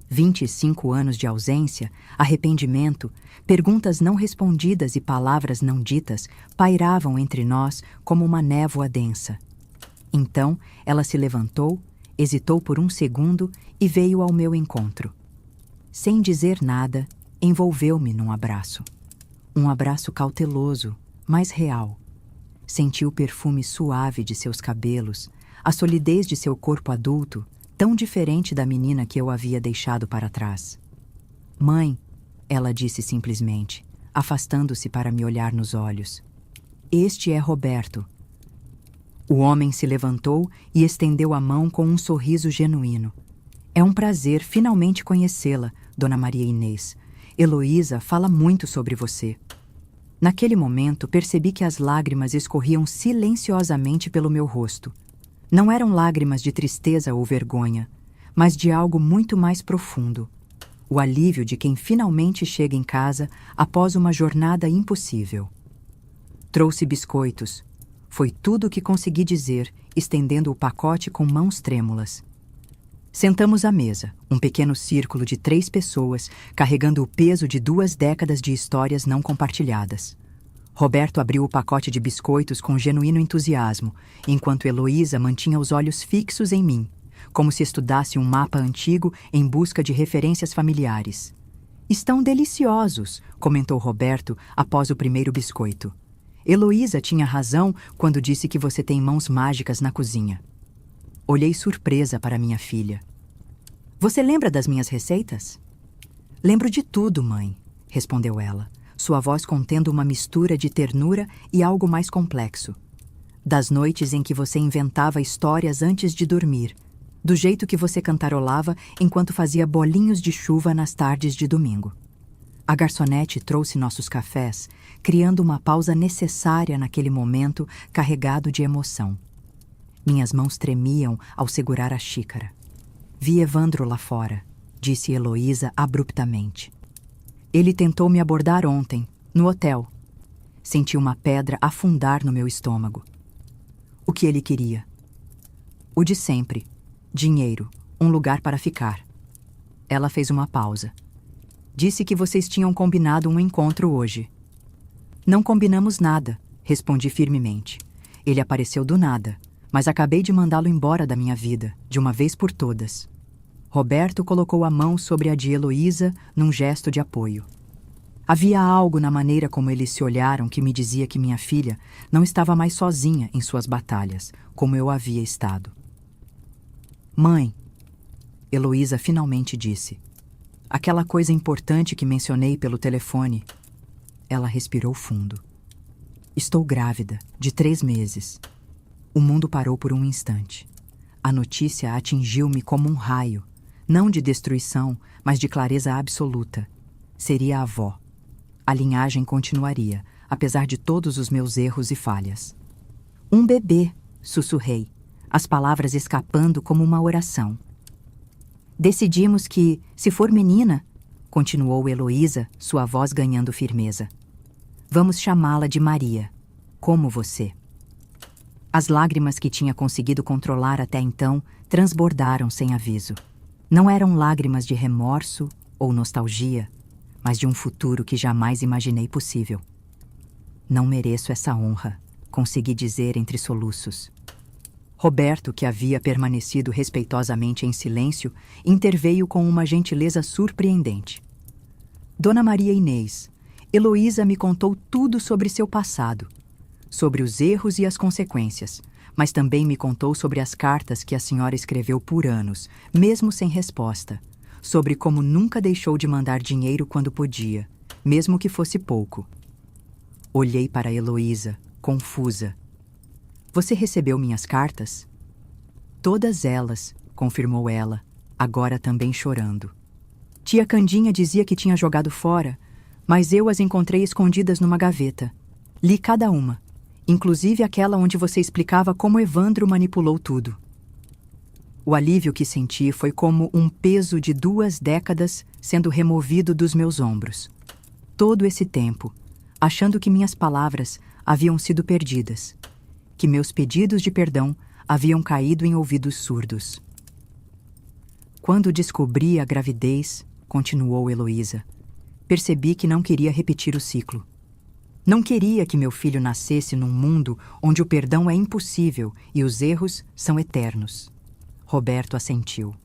25 anos de ausência, arrependimento, perguntas não respondidas e palavras não ditas pairavam entre nós como uma névoa densa. Então, ela se levantou, hesitou por um segundo e veio ao meu encontro. Sem dizer nada, envolveu-me num abraço. Um abraço cauteloso, mas real. Senti o perfume suave de seus cabelos, a solidez de seu corpo adulto, tão diferente da menina que eu havia deixado para trás. Mãe, ela disse simplesmente, afastando-se para me olhar nos olhos. Este é Roberto. O homem se levantou e estendeu a mão com um sorriso genuíno. É um prazer finalmente conhecê-la, Dona Maria Inês. Heloísa fala muito sobre você. Naquele momento, percebi que as lágrimas escorriam silenciosamente pelo meu rosto. Não eram lágrimas de tristeza ou vergonha, mas de algo muito mais profundo. O alívio de quem finalmente chega em casa após uma jornada impossível. Trouxe biscoitos. Foi tudo o que consegui dizer, estendendo o pacote com mãos trêmulas. Sentamos à mesa, um pequeno círculo de 3 pessoas, carregando o peso de 2 décadas de histórias não compartilhadas. Roberto abriu o pacote de biscoitos com genuíno entusiasmo, enquanto Heloísa mantinha os olhos fixos em mim, como se estudasse um mapa antigo em busca de referências familiares. Estão deliciosos, comentou Roberto após o primeiro biscoito. Heloísa tinha razão quando disse que você tem mãos mágicas na cozinha. Olhei surpresa para minha filha. Você lembra das minhas receitas? Lembro de tudo, mãe, respondeu ela, sua voz contendo uma mistura de ternura e algo mais complexo. Das noites em que você inventava histórias antes de dormir, do jeito que você cantarolava enquanto fazia bolinhos de chuva nas tardes de domingo. A garçonete trouxe nossos cafés, criando uma pausa necessária naquele momento carregado de emoção. Minhas mãos tremiam ao segurar a xícara. Vi Evandro lá fora, disse Heloísa abruptamente. Ele tentou me abordar ontem, No hotel. Senti uma pedra afundar no meu estômago. O que ele queria? O de sempre. Dinheiro, um lugar para ficar. Ela fez uma pausa. Disse que vocês tinham combinado um encontro hoje. Não combinamos nada, respondi firmemente. Ele apareceu do nada, mas acabei de mandá-lo embora da minha vida, de uma vez por todas. Roberto colocou a mão sobre a de Heloísa num gesto de apoio. Havia algo na maneira como eles se olharam que me dizia que minha filha não estava mais sozinha em suas batalhas, como eu havia estado. Mãe, Heloísa finalmente disse. Aquela coisa importante que mencionei pelo telefone. Ela respirou fundo. Estou grávida, de 3 meses. O mundo parou por um instante. A notícia atingiu-me como um raio, não de destruição, mas de clareza absoluta. Seria avó. A linhagem continuaria, apesar de todos os meus erros e falhas. Um bebê, sussurrei, as palavras escapando como uma oração. Decidimos que, se for menina, continuou Heloísa, sua voz ganhando firmeza, vamos chamá-la de Maria, como você. As lágrimas que tinha conseguido controlar até então transbordaram sem aviso. Não eram lágrimas de remorso ou nostalgia, mas de um futuro que jamais imaginei possível. Não mereço essa honra, consegui dizer entre soluços. Roberto, que havia permanecido respeitosamente em silêncio, interveio com uma gentileza surpreendente. Dona Maria Inês, Heloísa me contou tudo sobre seu passado, sobre os erros e as consequências, mas também me contou sobre as cartas que a senhora escreveu por anos, mesmo sem resposta, sobre como nunca deixou de mandar dinheiro quando podia, mesmo que fosse pouco. Olhei para Heloísa, confusa. Você recebeu minhas cartas? Todas elas, confirmou ela, agora também chorando. Tia Candinha dizia que tinha jogado fora, mas eu as encontrei escondidas numa gaveta. Li cada uma, inclusive aquela onde você explicava como Evandro manipulou tudo. O alívio que senti foi como um peso de 2 décadas sendo removido dos meus ombros. Todo esse tempo, achando que minhas palavras haviam sido perdidas, que meus pedidos de perdão haviam caído em ouvidos surdos. Quando descobri a gravidez, continuou Heloísa, percebi que não queria repetir o ciclo. Não queria que meu filho nascesse num mundo onde o perdão é impossível e os erros são eternos. Roberto assentiu.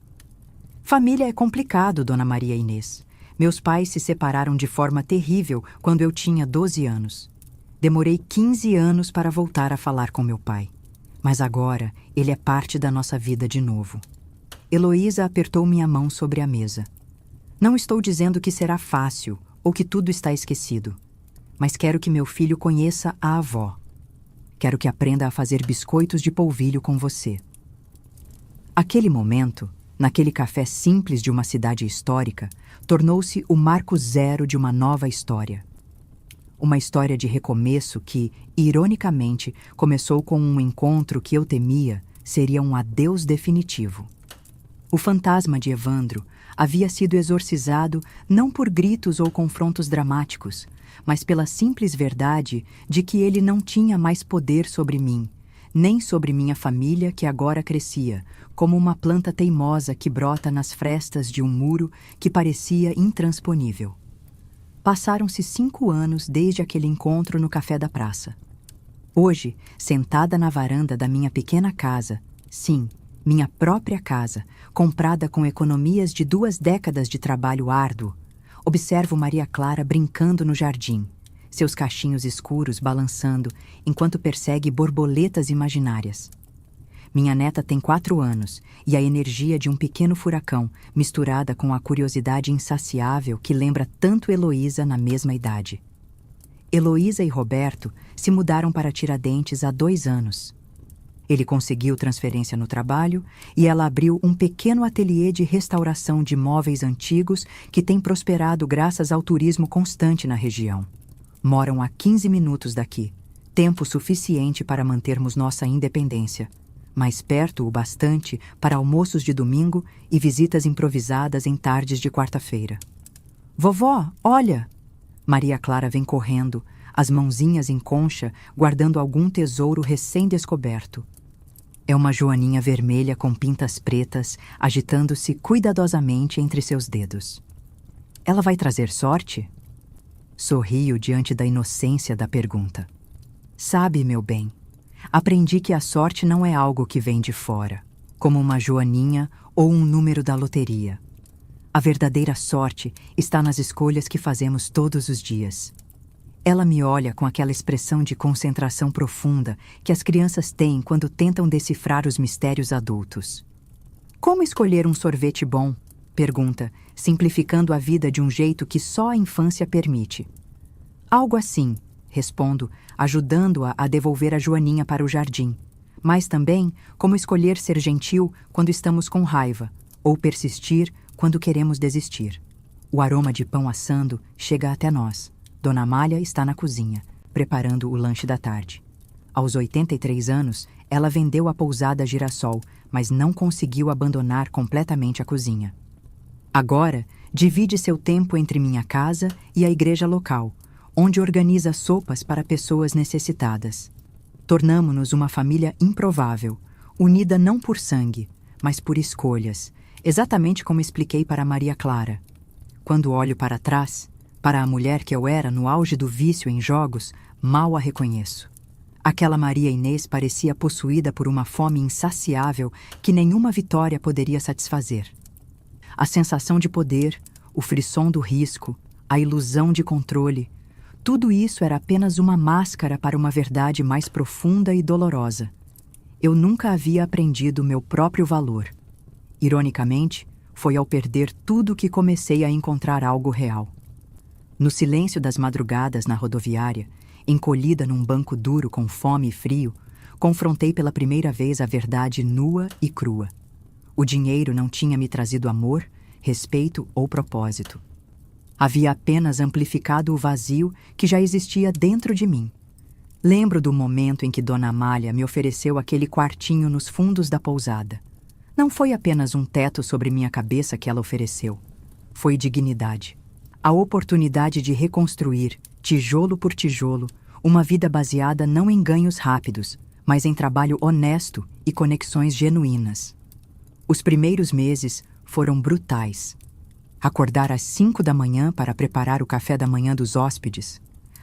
Família é complicado, Dona Maria Inês. Meus pais se separaram de forma terrível quando eu tinha 12 anos. Demorei 15 anos para voltar a falar com meu pai. Mas agora ele é parte da nossa vida de novo. Heloísa apertou minha mão sobre a mesa. Não estou dizendo que será fácil ou que tudo está esquecido. Mas quero que meu filho conheça a avó. Quero que aprenda a fazer biscoitos de polvilho com você. Aquele momento, naquele café simples de uma cidade histórica, tornou-se o marco zero de uma nova história. Uma história de recomeço que, ironicamente, começou com um encontro que eu temia seria um adeus definitivo. O fantasma de Evandro havia sido exorcizado não por gritos ou confrontos dramáticos, mas pela simples verdade de que ele não tinha mais poder sobre mim, nem sobre minha família que agora crescia, como uma planta teimosa que brota nas frestas de um muro que parecia intransponível. Passaram-se 5 anos desde aquele encontro no café da praça. Hoje, sentada na varanda da minha pequena casa, sim, minha própria casa, comprada com economias de 2 décadas de trabalho árduo, observo Maria Clara brincando no jardim, seus cachinhos escuros balançando enquanto persegue borboletas imaginárias. Minha neta tem 4 anos e a energia de um pequeno furacão misturada com a curiosidade insaciável que lembra tanto Heloísa na mesma idade. Heloísa e Roberto se mudaram para Tiradentes há 2 anos. Ele conseguiu transferência no trabalho e ela abriu um pequeno ateliê de restauração de móveis antigos que tem prosperado graças ao turismo constante na região. Moram a 15 minutos daqui, tempo suficiente para mantermos nossa independência, mas perto o bastante para almoços de domingo e visitas improvisadas em tardes de quarta-feira. Vovó, olha! Maria Clara vem correndo, as mãozinhas em concha, guardando algum tesouro recém-descoberto. É uma joaninha vermelha com pintas pretas, agitando-se cuidadosamente entre seus dedos. Ela vai trazer sorte? Sorrio diante da inocência da pergunta. Sabe, meu bem, aprendi que a sorte não é algo que vem de fora, como uma joaninha ou um número da loteria. A verdadeira sorte está nas escolhas que fazemos todos os dias. Ela me olha com aquela expressão de concentração profunda que as crianças têm quando tentam decifrar os mistérios adultos. Como escolher um sorvete bom? Pergunta, simplificando a vida de um jeito que só a infância permite. Algo assim, respondo, ajudando-a a devolver a joaninha para o jardim. Mas também como escolher ser gentil quando estamos com raiva, ou persistir quando queremos desistir. O aroma de pão assando chega até nós. Dona Amália está na cozinha, preparando o lanche da tarde. Aos 83 anos, ela vendeu a pousada Girassol, mas não conseguiu abandonar completamente a cozinha. Agora, divide seu tempo entre minha casa e a igreja local, onde organiza sopas para pessoas necessitadas. Tornamo-nos uma família improvável, unida não por sangue, mas por escolhas, exatamente como expliquei para Maria Clara. Quando olho para trás, para a mulher que eu era no auge do vício em jogos, mal a reconheço. Aquela Maria Inês parecia possuída por uma fome insaciável que nenhuma vitória poderia satisfazer. A sensação de poder, o frisson do risco, a ilusão de controle, tudo isso era apenas uma máscara para uma verdade mais profunda e dolorosa. Eu nunca havia aprendido meu próprio valor. Ironicamente, foi ao perder tudo que comecei a encontrar algo real. No silêncio das madrugadas na rodoviária, encolhida num banco duro com fome e frio, confrontei pela primeira vez a verdade nua e crua. O dinheiro não tinha me trazido amor, respeito ou propósito. Havia apenas amplificado o vazio que já existia dentro de mim. Lembro do momento em que Dona Amália me ofereceu aquele quartinho nos fundos da pousada. Não foi apenas um teto sobre minha cabeça que ela ofereceu. Foi dignidade. A oportunidade de reconstruir, tijolo por tijolo, uma vida baseada não em ganhos rápidos, mas em trabalho honesto e conexões genuínas. Os primeiros meses foram brutais. Acordar às 5 da manhã para preparar o café da manhã dos hóspedes,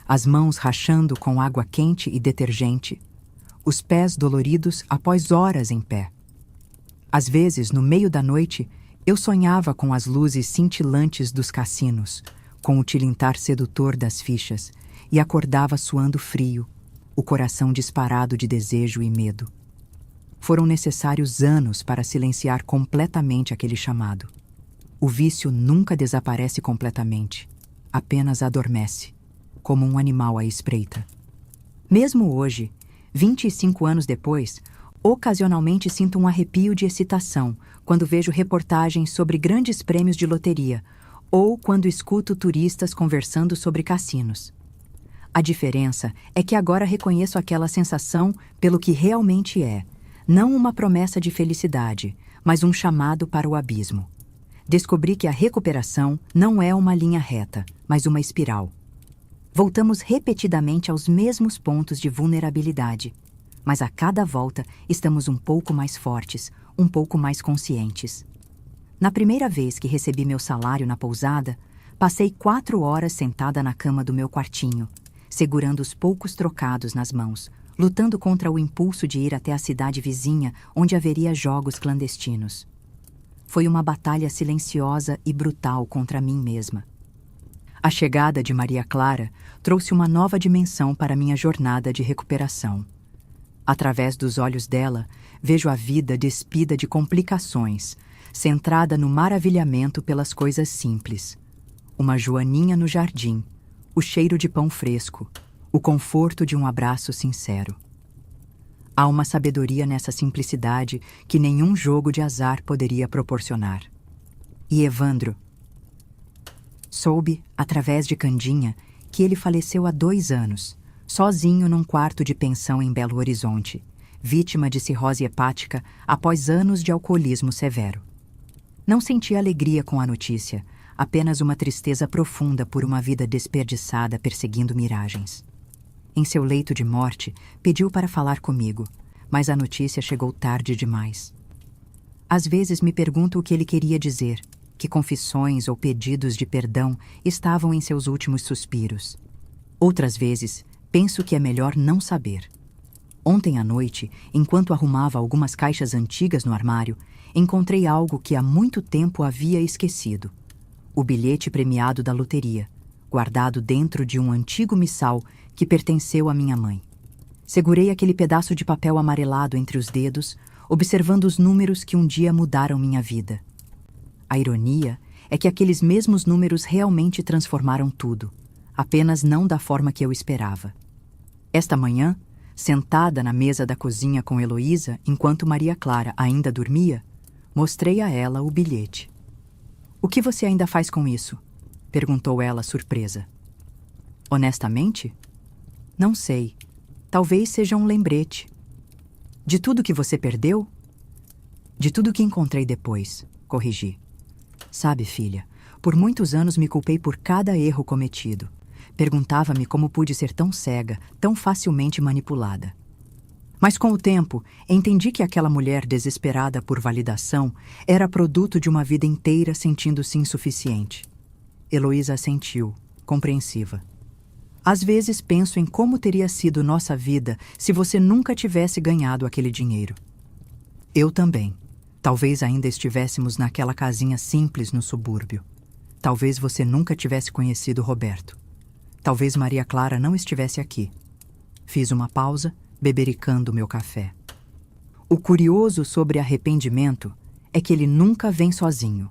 as mãos rachando com água quente e detergente, os pés doloridos após horas em pé. Às vezes, no meio da noite, eu sonhava com as luzes cintilantes dos cassinos, com o tilintar sedutor das fichas, e acordava suando frio, o coração disparado de desejo e medo. Foram necessários anos para silenciar completamente aquele chamado. O vício nunca desaparece completamente, apenas adormece, como um animal à espreita. Mesmo hoje, 25 anos depois, ocasionalmente sinto um arrepio de excitação quando vejo reportagens sobre grandes prêmios de loteria ou quando escuto turistas conversando sobre cassinos. A diferença é que agora reconheço aquela sensação pelo que realmente é, não uma promessa de felicidade, mas um chamado para o abismo. Descobri que a recuperação não é uma linha reta, mas uma espiral. Voltamos repetidamente aos mesmos pontos de vulnerabilidade, mas a cada volta estamos um pouco mais fortes, um pouco mais conscientes. Na primeira vez que recebi meu salário na pousada, passei 4 horas sentada na cama do meu quartinho, segurando os poucos trocados nas mãos, lutando contra o impulso de ir até a cidade vizinha onde haveria jogos clandestinos. Foi uma batalha silenciosa e brutal contra mim mesma. A chegada de Maria Clara trouxe uma nova dimensão para minha jornada de recuperação. Através dos olhos dela, vejo a vida despida de complicações, centrada no maravilhamento pelas coisas simples. Uma joaninha no jardim, o cheiro de pão fresco, o conforto de um abraço sincero. Há uma sabedoria nessa simplicidade que nenhum jogo de azar poderia proporcionar. E Evandro? Soube, através de Candinha, que ele faleceu há 2 anos, sozinho num quarto de pensão em Belo Horizonte, vítima de cirrose hepática após anos de alcoolismo severo. Não senti alegria com a notícia, apenas uma tristeza profunda por uma vida desperdiçada perseguindo miragens. Em seu leito de morte, pediu para falar comigo, mas a notícia chegou tarde demais. Às vezes me pergunto o que ele queria dizer, que confissões ou pedidos de perdão estavam em seus últimos suspiros. Outras vezes, penso que é melhor não saber. Ontem à noite, enquanto arrumava algumas caixas antigas no armário, encontrei algo que há muito tempo havia esquecido. O bilhete premiado da loteria, guardado dentro de um antigo missal que pertenceu à minha mãe. Segurei aquele pedaço de papel amarelado entre os dedos, observando os números que um dia mudaram minha vida. A ironia é que aqueles mesmos números realmente transformaram tudo, apenas não da forma que eu esperava. Esta manhã, sentada na mesa da cozinha com Heloísa, enquanto Maria Clara ainda dormia, mostrei a ela o bilhete. "O que você ainda faz com isso?" perguntou ela, surpresa. "Honestamente? Não sei. Talvez seja um lembrete. De tudo que você perdeu?" "De tudo que encontrei depois", corrigi. "Sabe, filha, por muitos anos me culpei por cada erro cometido. Perguntava-me como pude ser tão cega, tão facilmente manipulada. Mas com o tempo, entendi que aquela mulher desesperada por validação era produto de uma vida inteira sentindo-se insuficiente." Heloísa assentiu, compreensiva. "Às vezes penso em como teria sido nossa vida se você nunca tivesse ganhado aquele dinheiro." "Eu também. Talvez ainda estivéssemos naquela casinha simples no subúrbio. Talvez você nunca tivesse conhecido Roberto. Talvez Maria Clara não estivesse aqui." Fiz uma pausa, bebericando meu café. O curioso sobre arrependimento é que ele nunca vem sozinho.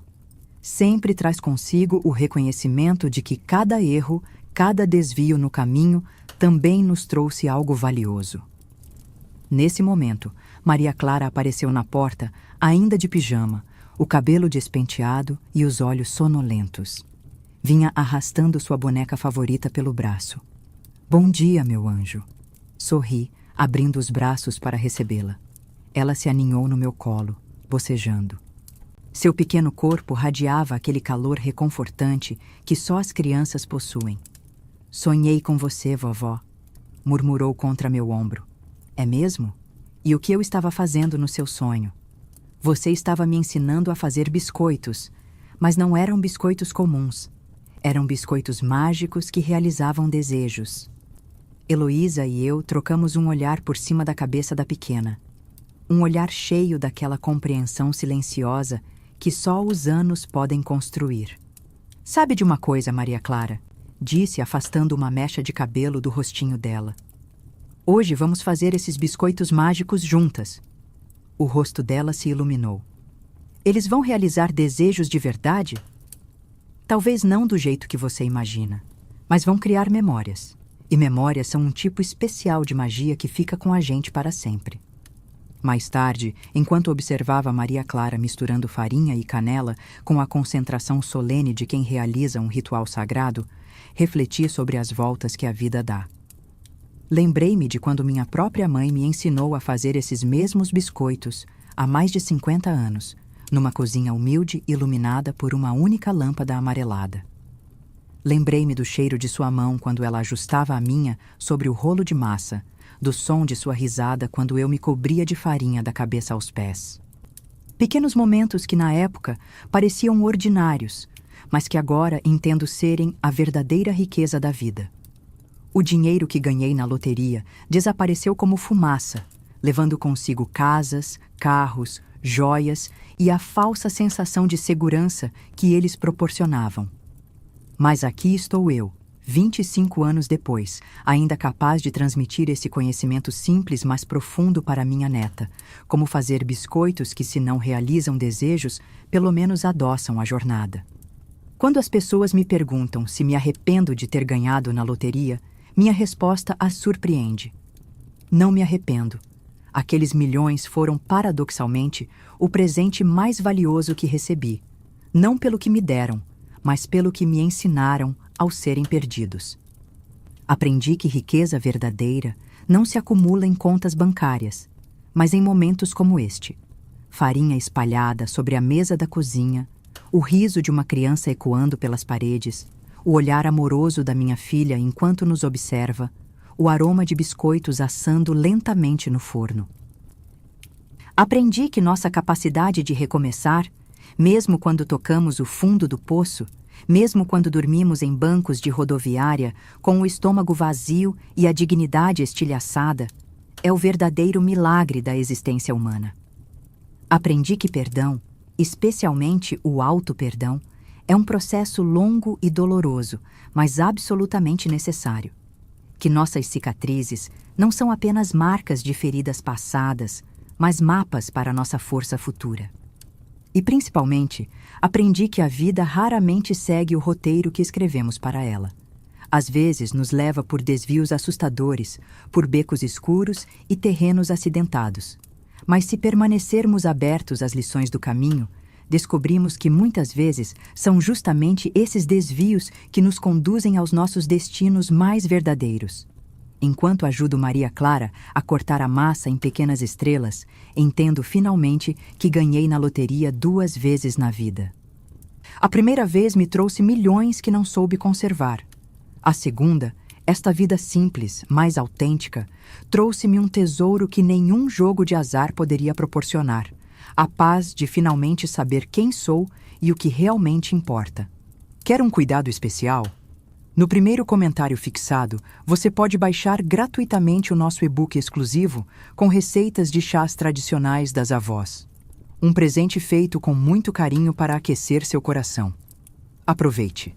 Sempre traz consigo o reconhecimento de que cada erro, cada desvio no caminho também nos trouxe algo valioso. Nesse momento, Maria Clara apareceu na porta, ainda de pijama, o cabelo despenteado e os olhos sonolentos. Vinha arrastando sua boneca favorita pelo braço. "Bom dia, meu anjo." Sorri, abrindo os braços para recebê-la. Ela se aninhou no meu colo, bocejando. Seu pequeno corpo radiava aquele calor reconfortante que só as crianças possuem. "Sonhei com você, vovó", murmurou contra meu ombro. "É mesmo? E o que eu estava fazendo no seu sonho?" "Você estava me ensinando a fazer biscoitos, mas não eram biscoitos comuns. Eram biscoitos mágicos que realizavam desejos." Heloísa e eu trocamos um olhar por cima da cabeça da pequena. Um olhar cheio daquela compreensão silenciosa que só os anos podem construir. "Sabe de uma coisa, Maria Clara?" disse, afastando uma mecha de cabelo do rostinho dela. "Hoje vamos fazer esses biscoitos mágicos juntas." O rosto dela se iluminou. "Eles vão realizar desejos de verdade?" "Talvez não do jeito que você imagina, mas vão criar memórias. E memórias são um tipo especial de magia que fica com a gente para sempre." Mais tarde, enquanto observava Maria Clara misturando farinha e canela com a concentração solene de quem realiza um ritual sagrado, refleti sobre as voltas que a vida dá. Lembrei-me de quando minha própria mãe me ensinou a fazer esses mesmos biscoitos, há mais de 50 anos, numa cozinha humilde iluminada por uma única lâmpada amarelada. Lembrei-me do cheiro de sua mão quando ela ajustava a minha sobre o rolo de massa, do som de sua risada quando eu me cobria de farinha da cabeça aos pés. Pequenos momentos que, na época, pareciam ordinários, mas que agora entendo serem a verdadeira riqueza da vida. O dinheiro que ganhei na loteria desapareceu como fumaça, levando consigo casas, carros, joias e a falsa sensação de segurança que eles proporcionavam. Mas aqui estou eu, 25 anos depois, ainda capaz de transmitir esse conhecimento simples mas profundo para minha neta, como fazer biscoitos que, se não realizam desejos, pelo menos adoçam a jornada. Quando as pessoas me perguntam se me arrependo de ter ganhado na loteria, minha resposta as surpreende. Não me arrependo. Aqueles milhões foram, paradoxalmente, o presente mais valioso que recebi, não pelo que me deram, mas pelo que me ensinaram ao serem perdidos. Aprendi que riqueza verdadeira não se acumula em contas bancárias, mas em momentos como este. Farinha espalhada sobre a mesa da cozinha, o riso de uma criança ecoando pelas paredes, o olhar amoroso da minha filha enquanto nos observa, o aroma de biscoitos assando lentamente no forno. Aprendi que nossa capacidade de recomeçar, mesmo quando tocamos o fundo do poço, mesmo quando dormimos em bancos de rodoviária com o estômago vazio e a dignidade estilhaçada, é o verdadeiro milagre da existência humana. Aprendi que perdão, especialmente o auto-perdão, é um processo longo e doloroso, mas absolutamente necessário. Que nossas cicatrizes não são apenas marcas de feridas passadas, mas mapas para nossa força futura. E, principalmente, aprendi que a vida raramente segue o roteiro que escrevemos para ela. Às vezes nos leva por desvios assustadores, por becos escuros e terrenos acidentados. Mas se permanecermos abertos às lições do caminho, descobrimos que muitas vezes são justamente esses desvios que nos conduzem aos nossos destinos mais verdadeiros. Enquanto ajudo Maria Clara a cortar a massa em pequenas estrelas, entendo finalmente que ganhei na loteria 2 vezes na vida. A primeira vez me trouxe milhões que não soube conservar. A segunda, esta vida simples, mais autêntica, trouxe-me um tesouro que nenhum jogo de azar poderia proporcionar: a paz de finalmente saber quem sou e o que realmente importa. Quer um cuidado especial? No primeiro comentário fixado, você pode baixar gratuitamente o nosso e-book exclusivo com receitas de chás tradicionais das avós. Um presente feito com muito carinho para aquecer seu coração. Aproveite!